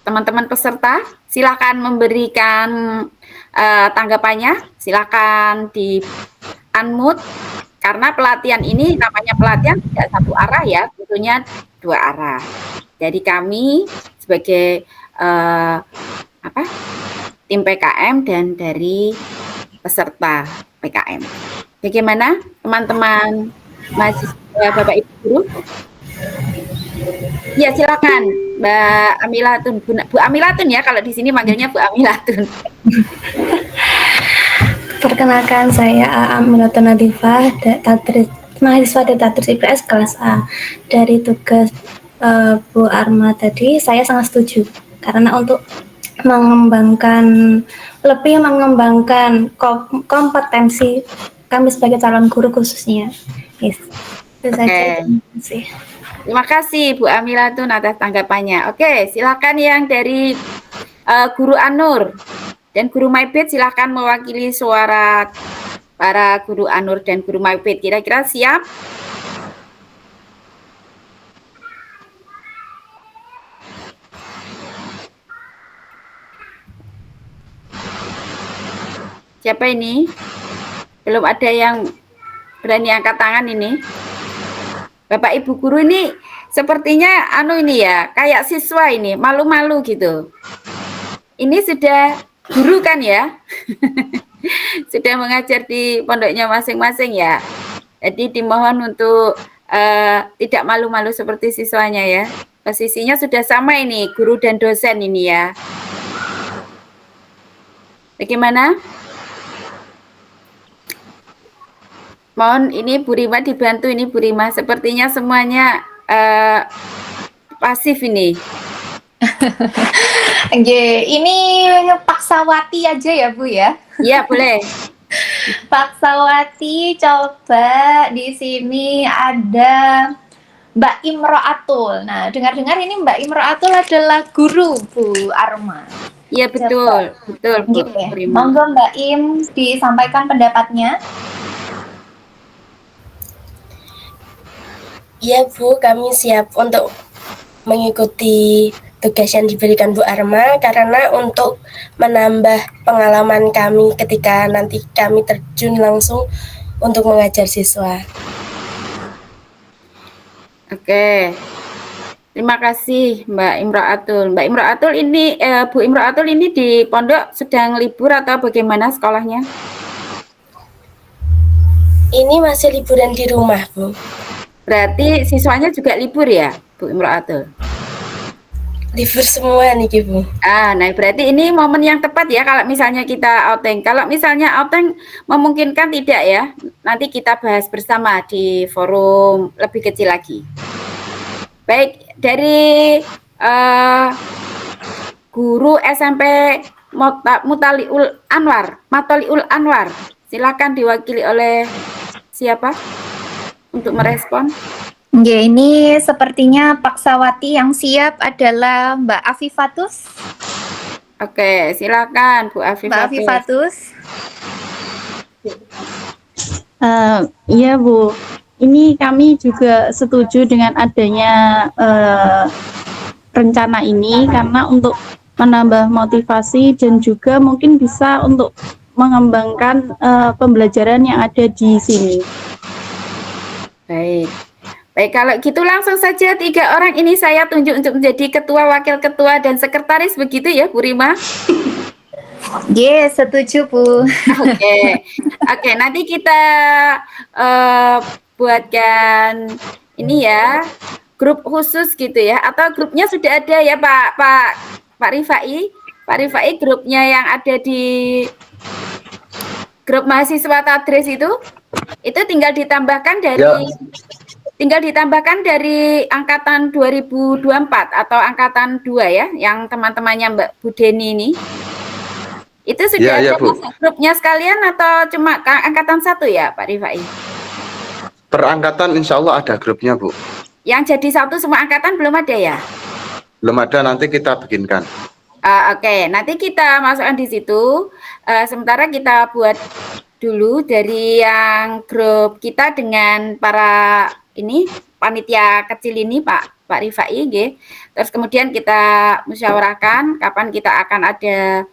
Teman-teman peserta, silakan memberikan tanggapannya, silakan di unmute, karena pelatihan ini namanya pelatihan tidak satu arah ya, tentunya dua arah. Jadi kami sebagai tim PKM dan dari peserta PKM. Bagaimana teman-teman mahasiswa, Bapak Ibu guru? Ya silakan Mbak Amilatun, Bu Amilatun ya, kalau di sini manggilnya Bu Amilatun. Perkenalkan, saya Amilatun Nadifah, mahasiswa Tadris IPS kelas A. Dari tugas Bu Arma tadi, saya sangat setuju karena untuk lebih mengembangkan kompetensi kami sebagai calon guru khususnya. Yes. Itu saja. Terima kasih. Terima kasih Bu Amilatun atas tanggapannya. Oke, silakan yang dari Guru Anur dan Guru Maibit, silakan mewakili suara para Guru Anur dan Guru Maibit. Kira-kira siap? Siapa ini? Belum ada yang berani angkat tangan ini. Bapak Ibu guru ini sepertinya ini ya, kayak siswa ini, malu-malu gitu. Ini sudah guru kan ya? Sudah mengajar di pondoknya masing-masing ya. Jadi dimohon untuk tidak malu-malu seperti siswanya ya. Posisinya sudah sama ini, guru dan dosen ini ya. Bagaimana? Mohon ini Bu Rima dibantu, ini Bu Rima, sepertinya semuanya pasif ini. Ini paksawati aja ya Bu ya? Iya boleh. Pak Sawati, coba di sini ada Mbak Imro'atul. Nah, dengar-dengar ini Mbak Imro'atul adalah guru Bu Arma. Iya betul, betul Bu Oke, Prima. monggo Mbak Im disampaikan pendapatnya. Iya Bu, kami siap untuk mengikuti tugas yang diberikan Bu Arma karena untuk menambah pengalaman kami ketika nanti kami terjun langsung untuk mengajar siswa. Oke. Terima kasih Mbak Imro'atul. Mbak Imro'atul ini Bu Imro'atul ini di pondok sedang libur atau bagaimana sekolahnya? Ini masih liburan di rumah, Bu. Berarti siswanya juga libur ya, Bu Imro'atul? Libur semua nih, Bu. Nah berarti ini momen yang tepat ya kalau misalnya kita outing. Kalau misalnya outing memungkinkan tidak ya, nanti kita bahas bersama di forum lebih kecil lagi. Baik, dari guru SMP Matoliul Anwar, silakan diwakili oleh siapa untuk merespon? Oke, ini sepertinya Pak Sawati yang siap adalah Mbak Afifatus. Oke, silakan Bu Mbak Afifatus. Afifatus. Iya Bu, ini kami juga setuju dengan adanya rencana ini karena untuk menambah motivasi dan juga mungkin bisa untuk mengembangkan pembelajaran yang ada di sini. Baik. Baik, kalau gitu langsung saja 3 orang ini saya tunjuk untuk menjadi ketua, wakil ketua, dan sekretaris begitu ya Bu Rima? Yes, setuju Bu. Oke, nanti kita buatkan ini ya, grup khusus gitu ya, atau grupnya sudah ada ya Pak Rifai? Pak Rifai, grupnya yang ada di grup mahasiswa Tadris itu tinggal ditambahkan dari angkatan 2024 atau angkatan 2 ya, yang teman-temannya Mbak Bu Deni ini. Itu sudah ada grupnya sekalian atau cuma angkatan 1 ya Pak Rifai? Per angkatan insya Allah ada grupnya Bu. Yang jadi 1 semua angkatan belum ada ya? Belum ada, nanti kita bikinkan. Oke, nanti kita masukkan di situ. Sementara kita buat dulu dari yang grup kita dengan para ini panitia kecil ini Pak Rifai, gitu. Terus kemudian kita musyawarahkan kapan kita akan ada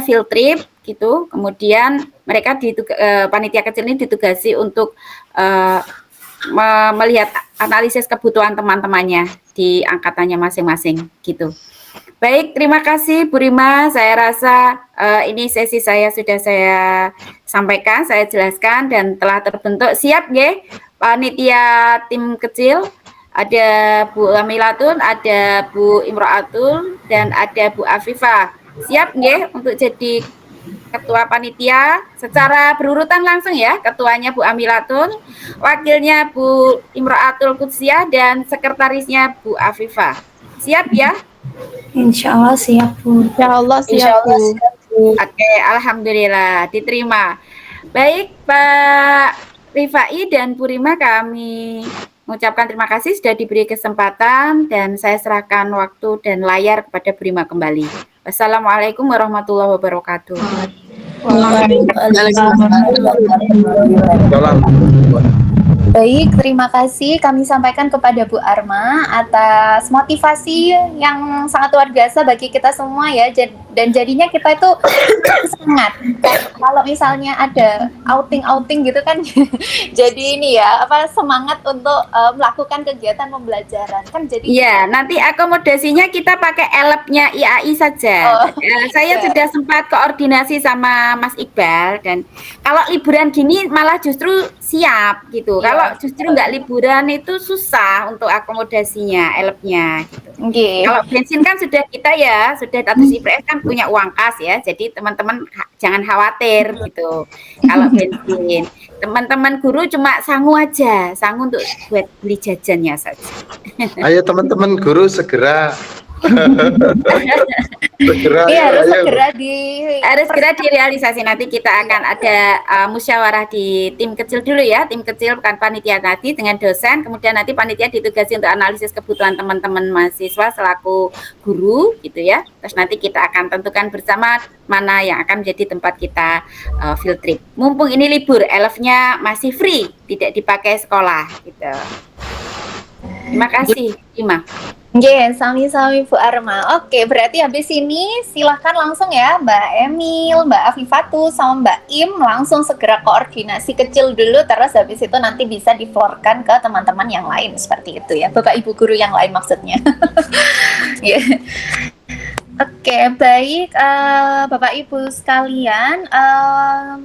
field trip gitu. Kemudian mereka panitia kecil ini ditugasi untuk melihat analisis kebutuhan teman-temannya di angkatannya masing-masing gitu. Baik, terima kasih Bu Rima. Saya rasa ini sesi saya sudah saya sampaikan, saya jelaskan dan telah terbentuk. Siap nggih panitia tim kecil? Ada Bu Amilatun, ada Bu Imro'atul, dan ada Bu Afifah. Siap nggih untuk jadi ketua panitia secara berurutan langsung ya. Ketuanya Bu Amilatun, wakilnya Bu Imro'atul Kutsiah, dan sekretarisnya Bu Afifah. Siap ya? Insya Allah siap Bu. Insya Allah siap Bu. Oke, alhamdulillah diterima. Baik Pak Rifai dan Bu Rima, kami mengucapkan terima kasih sudah diberi kesempatan dan saya serahkan waktu dan layar kepada Bu Rima kembali. Wassalamualaikum warahmatullahi wabarakatuh. Salam. Baik, terima kasih kami sampaikan kepada Bu Arma atas motivasi yang sangat luar biasa bagi kita semua ya, dan jadinya kita itu semangat. Kalau misalnya ada outing gitu kan jadi ini ya, semangat untuk melakukan kegiatan pembelajaran kan jadi. Iya, nanti akomodasinya kita pakai elep-nya IAI saja. Saya sudah sempat koordinasi sama Mas Iqbal, dan kalau liburan gini malah justru siap gitu. Kalau justru nggak liburan itu susah untuk akomodasinya, elep-nya gitu. Kalau bensin kan sudah kita ya, sudah Tadris IPS kan punya uang kas ya, jadi teman-teman jangan khawatir gitu. Kalau bensin, teman-teman guru cuma sangu aja, sangu untuk buat beli jajannya saja. Ayo teman-teman guru segera Segera Iya, ya, harus ayo. segera Harus segera direalisasi. Nanti kita akan ada musyawarah di tim kecil dulu ya, tim kecil bukan panitia tadi dengan dosen, kemudian nanti panitia ditugasi untuk analisis kebutuhan teman-teman mahasiswa selaku guru gitu ya. Terus nanti kita akan tentukan bersama mana yang akan menjadi tempat kita field trip. Mumpung ini libur, elefnya masih free, tidak dipakai sekolah gitu. Terima kasih, Ima. Nggih, sami-sami Bu Arma. Oke, berarti habis ini silahkan langsung ya Mbak Emil, Mbak Afifatu, sama Mbak Im langsung segera koordinasi kecil dulu, terus habis itu nanti bisa diflorkan ke teman-teman yang lain seperti itu ya, Bapak Ibu guru yang lain maksudnya. Ya. Oke, baik Bapak Ibu sekalian,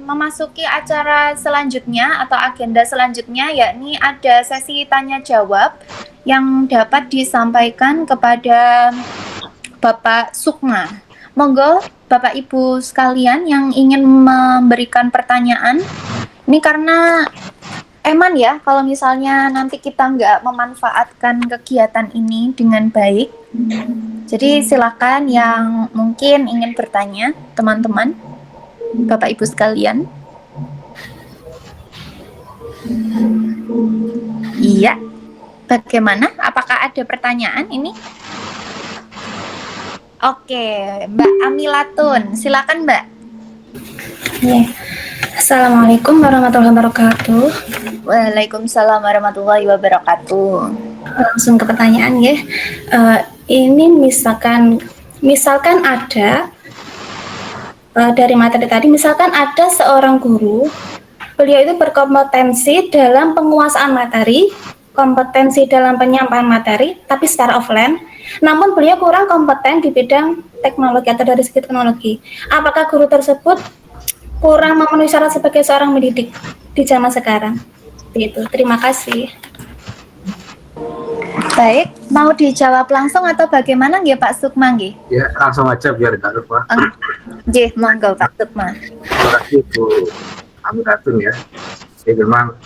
memasuki acara selanjutnya atau agenda selanjutnya yakni ada sesi tanya jawab yang dapat disampaikan kepada Bapak Sukma. Monggo Bapak Ibu sekalian yang ingin memberikan pertanyaan, ini karena eman ya kalau misalnya nanti kita nggak memanfaatkan kegiatan ini dengan baik. Jadi silakan yang mungkin ingin bertanya, teman-teman, Bapak Ibu sekalian. Iya, bagaimana? Apakah ada pertanyaan ini? Oke, Mbak Amilatun, silakan Mbak. Ya. Assalamualaikum warahmatullahi wabarakatuh. Waalaikumsalam warahmatullahi wabarakatuh. Langsung ke pertanyaan ya. Ini misalkan ada dari materi tadi, misalkan ada seorang guru, beliau itu berkompetensi dalam penguasaan materi, kompetensi dalam penyampaian materi, tapi secara offline, namun beliau kurang kompeten di bidang teknologi atau dari segi teknologi. Apakah guru tersebut kurang memenuhi syarat sebagai seorang pendidik di zaman sekarang? Itu. Terima kasih. Baik, mau dijawab langsung atau bagaimana nggih Pak Sukma nggih? Ya, langsung aja biar nggak lupa. Nggih, monggo Pak Sukma. Terima kasih Bu Amiratun ya. Jadi memang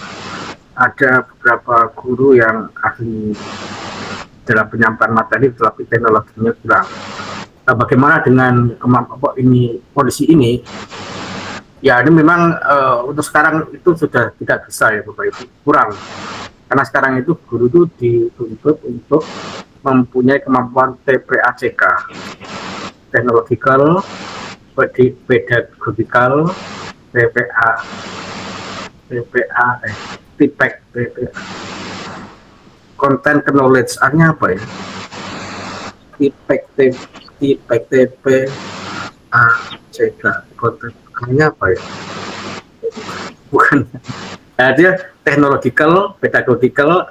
ada beberapa guru yang ahli dalam penyampaian materi tetapi teknologinya kurang. Nah, bagaimana dengan ini kondisi ini? Ya ini memang untuk sekarang itu sudah tidak bisa ya Bapak Ibu, kurang. Karena sekarang itu guru itu dituntut untuk mempunyai kemampuan TPACK, technological, pedagogical, TPA, content knowledge, artinya apa ya? Content, artinya apa ya? Bukan. Nah, dia technological, pedagogical,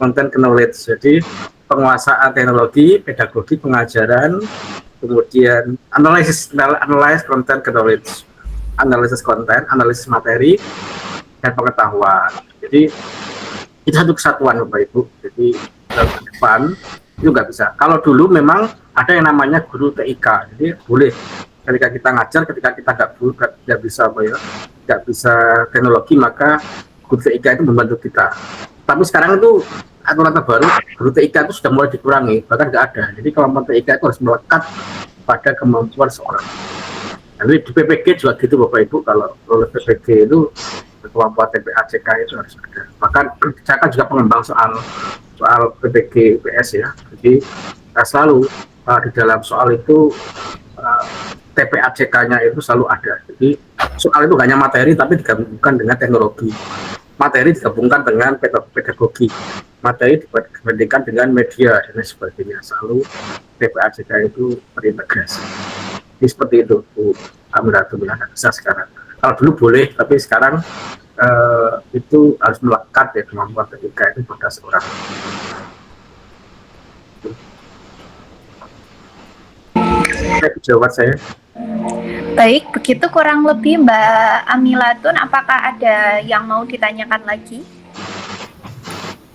content knowledge. Jadi penguasaan teknologi, pedagogi, pengajaran, kemudian analisis content knowledge, analisis konten, analisis materi, dan pengetahuan. Jadi itu satu kesatuan Bapak Ibu. Jadi dalam depan itu nggak bisa. Kalau dulu memang ada yang namanya guru TIK, jadi boleh ketika kita ngajar, ketika kita nggak bisa apa ya, nggak bisa teknologi, maka guru TIK itu membantu kita. Tapi sekarang itu aturan terbaru, guru TIK itu sudah mulai dikurangi, bahkan nggak ada. Jadi kemampuan TIK itu harus melekat pada kemampuan seorang. Jadi di PPG juga gitu Bapak Ibu, kalau oleh PPG itu kemampuan TPACK itu harus ada. Bahkan saya kan juga pengembang soal PPG PS ya. Jadi selalu di dalam soal itu TPACK-nya itu selalu ada. Jadi soal itu hanya materi tapi digabungkan dengan teknologi. Materi digabungkan dengan pedagogi. Materi dibandingkan dengan media dan sebagainya. Selalu TPACK itu terintegrasi. Jadi seperti itu Bu Amiratun, bisa sekarang. Kalau dulu boleh, tapi sekarang itu harus melekat ya kemampuan TIK itu pada seorang. Jawab saya. Baik, begitu kurang lebih Mbak Amilatun, apakah ada yang mau ditanyakan lagi?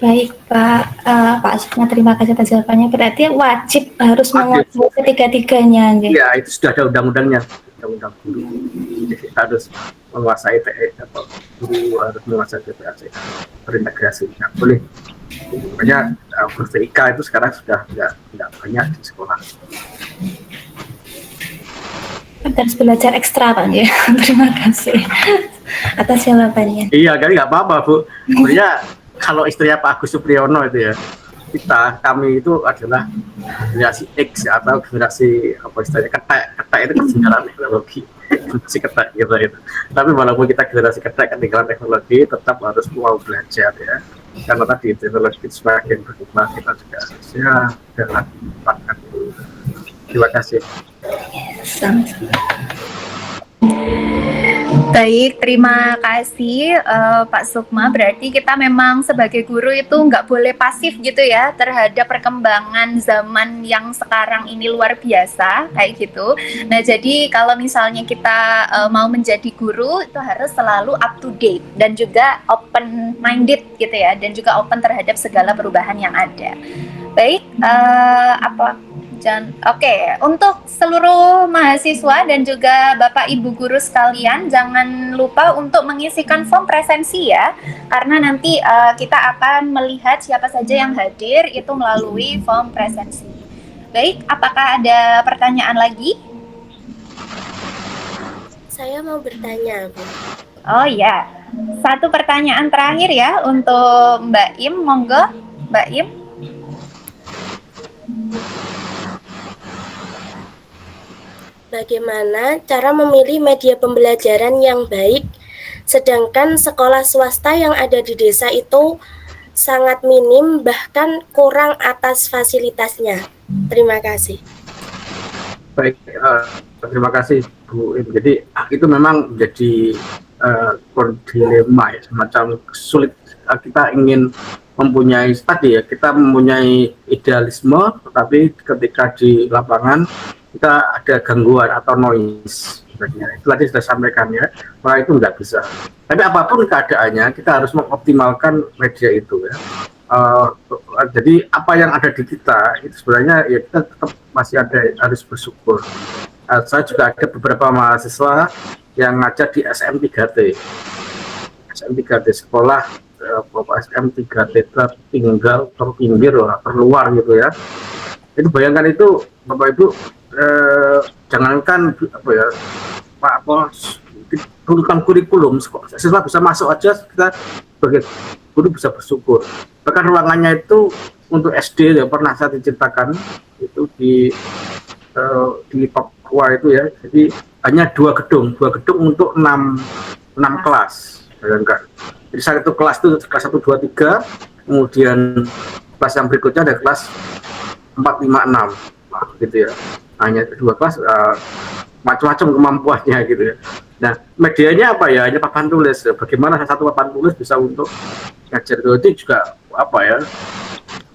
Baik Pak Sukma, terima kasih atas jawabannya. Berarti wajib harus menguasai ketiga-tiganya. Iya, itu sudah ada undang-undangnya, undang-undang guru. Jadi harus menguasai TE atau guru harus menguasai TPACK, berintegrasi. Nah, boleh Makanya ber-TIK itu sekarang sudah tidak banyak di sekolah. Harus belajar ekstra Pak ya. Terima kasih atas jawabannya. Iya, kan nggak apa-apa Bu. Sebenarnya kalau istrinya Pak Agus Supriyono itu ya, kami itu adalah generasi X ya, atau generasi apa istilahnya ketek itu ketinggalan teknologi, generasi ketek gitu itu. Tapi walaupun kita generasi ketek ketinggalan teknologi, tetap harus mau belajar ya. Karena tadi teknologi semakin berkembang, kita juga harusnya dalam manfaatkan. Terima kasih. Sama-sama. Baik, terima kasih Pak Sukma. Berarti kita memang sebagai guru itu nggak boleh pasif gitu ya terhadap perkembangan zaman yang sekarang ini luar biasa kayak gitu. Nah, jadi kalau misalnya kita mau menjadi guru itu harus selalu up to date dan juga open minded gitu ya, dan juga open terhadap segala perubahan yang ada. Baik, Oke, untuk seluruh mahasiswa dan juga Bapak Ibu guru sekalian, jangan lupa untuk mengisikan form presensi ya, karena nanti kita akan melihat siapa saja yang hadir itu melalui form presensi. Baik, apakah ada pertanyaan lagi? Saya mau bertanya, Bu. Oh ya, satu pertanyaan terakhir ya untuk Mbak Im, monggo Mbak Im. Bagaimana cara memilih media pembelajaran yang baik, sedangkan sekolah swasta yang ada di desa itu sangat minim, bahkan kurang atas fasilitasnya. Terima kasih. Baik, terima kasih Bu Im. Jadi itu memang menjadi dilema ya, semacam sulit. Kita ingin mempunyai tadi ya, kita mempunyai idealisme, tetapi ketika di lapangan kita ada gangguan atau noise sebenarnya. Itu tadi sudah sampaikan ya, maka itu nggak bisa. Tapi apapun keadaannya, kita harus mengoptimalkan media itu ya. Jadi apa yang ada di kita itu sebenarnya ya kita tetap masih ada, harus bersyukur. Saya juga ada beberapa mahasiswa yang ngajar di SM3T sekolah SM3T terpinggir terluar gitu ya. Itu bayangkan itu Bapak Ibu, jangankan apa ya turutan kurikulum, siswa bisa masuk aja, kita sebagai guru bisa bersyukur. Bahkan ruangannya itu untuk SD yang pernah saya diciptakan itu di Papua itu ya, jadi hanya dua gedung untuk 6 kelas. Bayangkan. Jadi satu kelas itu kelas 1, 2, 3, kemudian kelas yang berikutnya ada kelas 4, 5, 6 gitu ya. Hanya dua kelas, macam-macam kemampuannya gitu ya. Nah, medianya apa ya? Hanya papan tulis. Bagaimana satu papan tulis bisa untuk ngajar itu juga apa ya?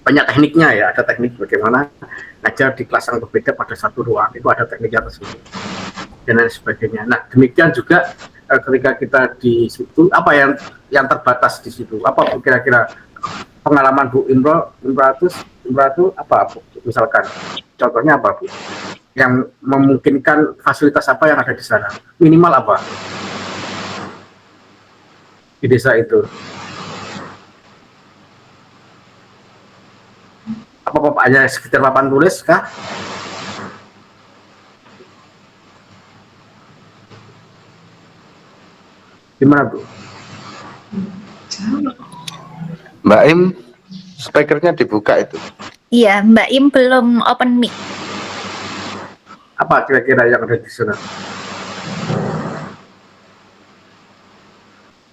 Banyak tekniknya ya. Ada teknik bagaimana ngajar di kelas yang berbeda pada satu ruang. Itu ada tekniknya tersebut dan lain sebagainya. Nah, demikian juga ketika kita di situ, apa yang terbatas di situ? Apa kira-kira pengalaman Bu Imro itu apa misalkan contohnya apa Bu yang memungkinkan fasilitas apa yang ada di sana, minimal apa di desa itu? Apa hanya sekitar papan tulis kah? Gimana Bu? Mbak Im, speakernya dibuka itu. Iya, Mbak Im belum open mic. Apa kira-kira yang ada di sana?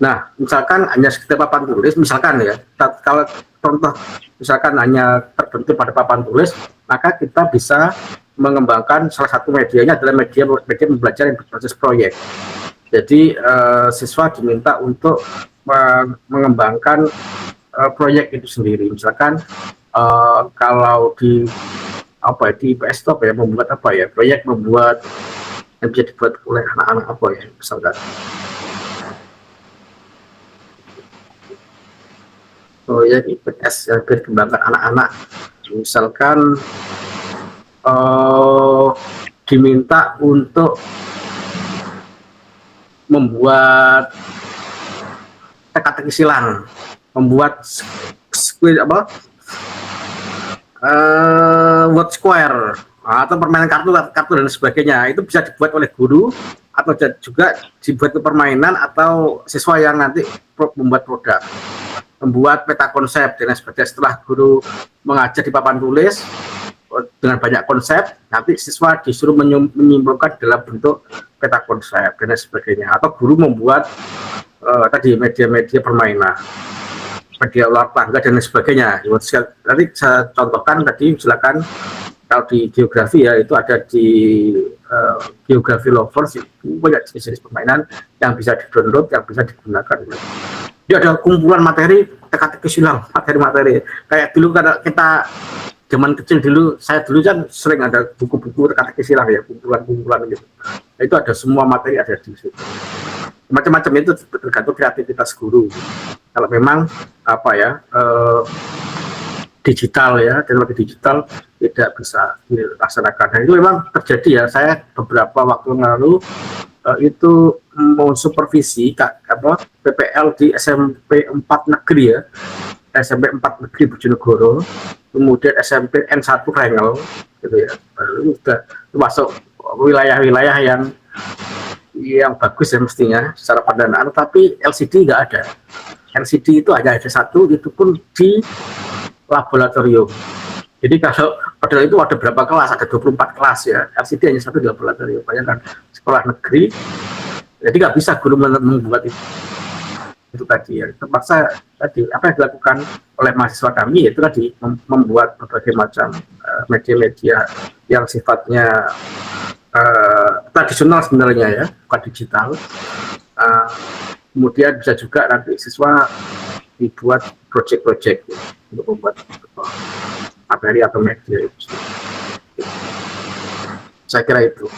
Nah, misalkan hanya sekitar papan tulis, misalkan ya, kalau contoh misalkan hanya terbentuk pada papan tulis, maka kita bisa mengembangkan salah satu medianya adalah media pembelajaran yang berbasis proyek. Jadi siswa diminta untuk mengembangkan proyek itu sendiri. Misalkan kalau di IPS itu apa ya, membuat apa ya, proyek membuat yang bisa dibuat oleh anak-anak apa ya, misalkan proyek IPS yang dikembangkan anak-anak, misalkan diminta untuk membuat teka-teki silang, membuat word square atau permainan kartu dan sebagainya, itu bisa dibuat oleh guru atau juga dibuat ke permainan atau siswa yang nanti membuat produk, membuat peta konsep dan sebagainya. Setelah guru mengajar di papan tulis dengan banyak konsep, nanti siswa disuruh menyimpulkan dalam bentuk peta konsep dan sebagainya, atau guru membuat tadi media-media permainan, media ular tangga dan sebagainya. Nanti saya contohkan tadi, silakan. Kalau di geografi ya, itu ada di geografi lovers, itu banyak jenis-jenis permainan yang bisa di-download, yang bisa digunakan. Jadi ada kumpulan materi teka-teki silang, materi-materi. Kayak dulu karena kita zaman kecil dulu, saya dulu kan sering ada buku-buku teka-teki silang ya, kumpulan-kumpulan gitu. Nah, itu ada semua materi ada di situ. Macam-macam itu tergantung kreativitas guru. Kalau memang digital ya, teknologi digital tidak bisa dilaksanakan. Dan itu memang terjadi ya. Saya beberapa waktu lalu itu mau supervisi PPL di SMP 4 negeri ya, SMP 4 negeri Bojonegoro, kemudian SMP N1 Rengel, gitu ya. Lalu sudah masuk wilayah-wilayah yang bagus ya mestinya secara pendanaan, tapi LCD nggak ada. LCD itu hanya ada satu, itu pun di laboratorium. Jadi kalau padahal itu ada berapa kelas, ada 24 kelas ya, LCD hanya satu di laboratorium. Bayangkan sekolah negeri, jadi nggak bisa guru membuat itu tadi ya. Terpaksa tadi apa yang dilakukan oleh mahasiswa kami itu tadi membuat berbagai macam media-media yang sifatnya tradisional sebenarnya ya, bukan digital. Kemudian bisa juga nanti siswa dibuat project-project ya, untuk membuat materi atau media itu. Saya kira itu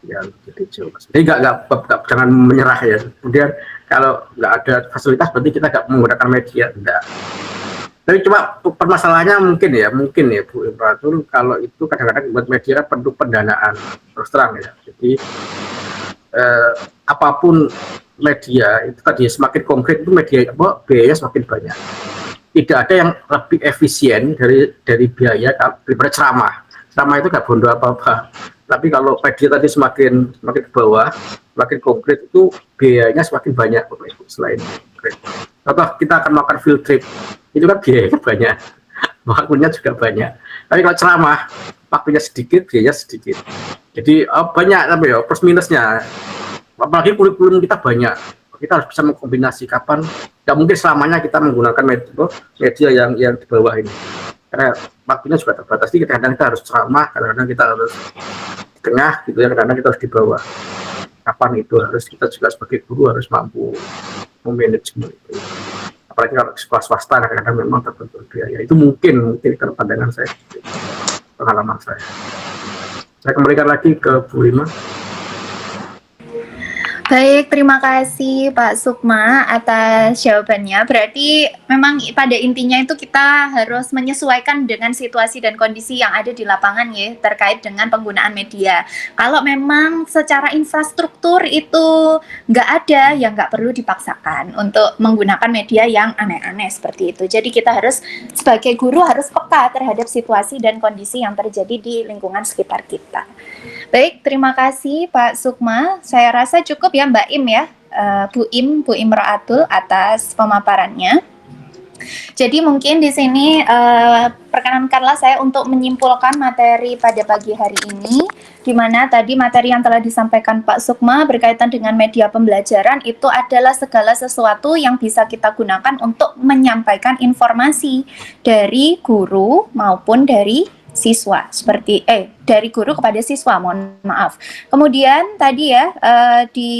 yang jadi jawab. Jadi jangan menyerah ya. Kemudian kalau nggak ada fasilitas berarti kita nggak menggunakan media, enggak. Tapi cuma permasalahannya mungkin ya Bu Imperatur, kalau itu kadang-kadang buat media perlu pendanaan, terus terang ya. Jadi apapun media itu tadi semakin konkret itu media biaya semakin banyak. Tidak ada yang lebih efisien dari biaya daripada ceramah. Ceramah itu nggak bondo apa-apa. Tapi kalau media tadi semakin ke bawah, semakin konkret itu biayanya semakin banyak selain konkret. Contoh kita akan melakukan field trip, itu kan biayanya banyak, waktunya juga banyak. Tapi kalau ceramah, waktunya sedikit, biayanya sedikit. Jadi banyak tapi ya plus minusnya. Apalagi kurikulum kita banyak, kita harus bisa mengkombinasi kapan. Tidak mungkin selamanya kita menggunakan media yang di bawah ini, karena waktunya juga terbatas. Jadi kadang-kadang kita harus ceramah, kadang-kadang kita harus di tengah gitu ya, kadang-kadang kita harus di bawah. Kapan itu harus kita juga sebagai guru harus mampu memanajemen itu. Apalagi kalau sekolah swasta kadang-kadang memang terbentur biaya. Itu mungkin kalau pandangan saya, pengalaman saya. Saya kembalikan lagi ke Bu Rima. Baik, terima kasih Pak Sukma atas jawabannya. Berarti memang pada intinya itu kita harus menyesuaikan dengan situasi dan kondisi yang ada di lapangan ya, terkait dengan penggunaan media. Kalau memang secara infrastruktur itu nggak ada, ya nggak perlu dipaksakan untuk menggunakan media yang aneh-aneh seperti itu. Jadi kita harus sebagai guru harus peka terhadap situasi dan kondisi yang terjadi di lingkungan sekitar kita. Baik, terima kasih Pak Sukma. Saya rasa cukup ya Mbak Im ya, Bu Imro'atul atas pemaparannya. Jadi mungkin di sini perkenankanlah saya untuk menyimpulkan materi pada pagi hari ini, di mana tadi materi yang telah disampaikan Pak Sukma berkaitan dengan media pembelajaran itu adalah segala sesuatu yang bisa kita gunakan untuk menyampaikan informasi dari guru maupun dari siswa, seperti dari guru kepada siswa, mohon maaf. Kemudian tadi ya di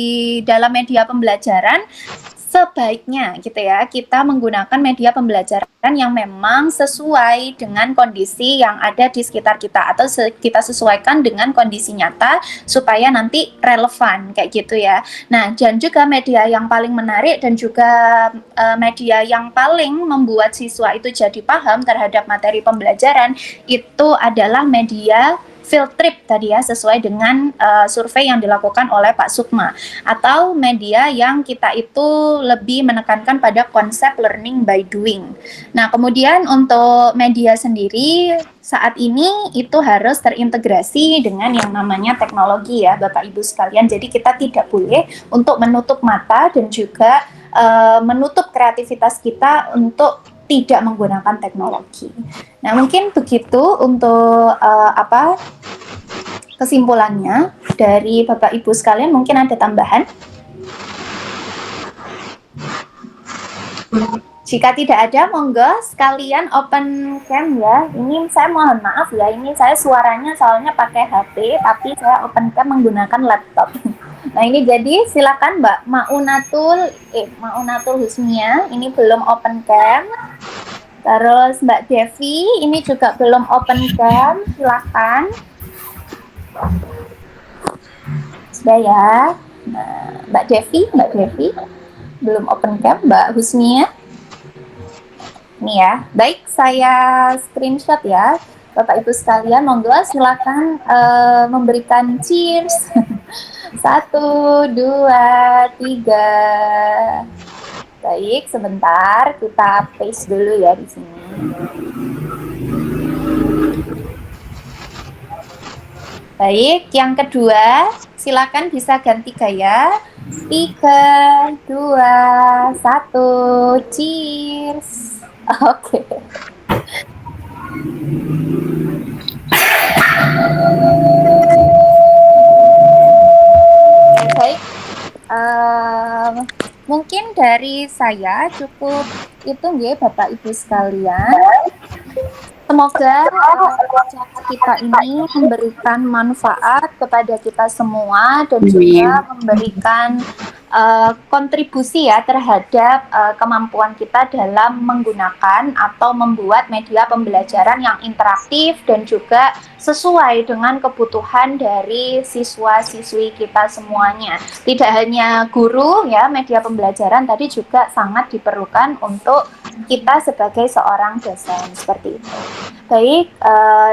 dalam media pembelajaran sebaiknya gitu ya kita menggunakan media pembelajaran yang memang sesuai dengan kondisi yang ada di sekitar kita, atau kita sesuaikan dengan kondisi nyata supaya nanti relevan kayak gitu ya. Nah, dan juga media yang paling menarik dan juga media yang paling membuat siswa itu jadi paham terhadap materi pembelajaran itu adalah media field trip tadi ya, sesuai dengan survei yang dilakukan oleh Pak Sukma, atau media yang kita itu lebih menekankan pada konsep learning by doing. Nah, kemudian untuk media sendiri saat ini itu harus terintegrasi dengan yang namanya teknologi ya, Bapak Ibu sekalian. Jadi kita tidak boleh untuk menutup mata dan juga menutup kreativitas kita untuk tidak menggunakan teknologi. Nah, mungkin begitu untuk kesimpulannya dari Bapak Ibu sekalian. Mungkin ada tambahan? Jika tidak ada, monggo sekalian open cam ya. Ini saya mohon maaf ya, ini saya suaranya soalnya pakai HP, tapi saya open cam menggunakan laptop. Nah, ini jadi silakan Mbak Maunatul Husnia, ini belum open cam. Terus Mbak Devi, ini juga belum open cam, silakan. Sudah ya. Nah, Mbak Devi belum open cam. Mbak Husnia, ini ya. Baik, saya screenshot ya. Bapak Ibu sekalian, monggo silakan memberikan cheers. 1, 2, 3. Baik, sebentar kita paste dulu ya di sini. Baik, yang kedua, silakan bisa ganti gaya. 3, 2, 1, cheers. Oke. Baik. Mungkin dari saya cukup itu ya Bapak Ibu sekalian. Semoga acara kita ini memberikan manfaat kepada kita semua dan juga memberikan kontribusi ya terhadap kemampuan kita dalam menggunakan atau membuat media pembelajaran yang interaktif dan juga sesuai dengan kebutuhan dari siswa-siswi kita semuanya. Tidak hanya guru ya, media pembelajaran tadi juga sangat diperlukan untuk kita sebagai seorang dosen, seperti itu. Baik,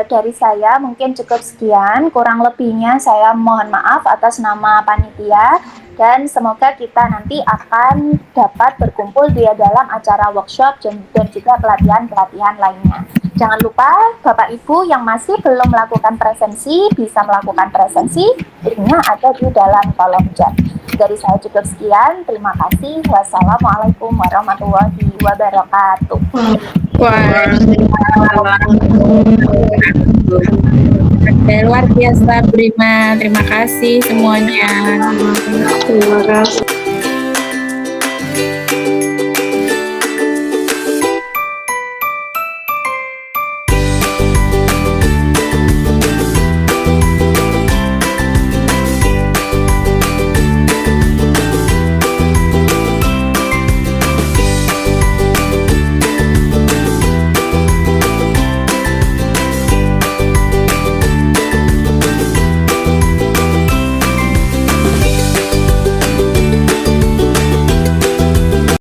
dari saya mungkin cukup sekian, kurang lebihnya saya mohon maaf atas nama panitia, dan semoga kita nanti akan dapat berkumpul di dalam acara workshop dan juga pelatihan-pelatihan lainnya. Jangan lupa Bapak Ibu yang masih belum melakukan presensi bisa melakukan presensi, linknya ada di dalam kolom chat. Dari saya cukup sekian, terima kasih. Wassalamualaikum warahmatullahi wabarakatuh. Luar biasa, Brima. Terima kasih semuanya. Terima kasih.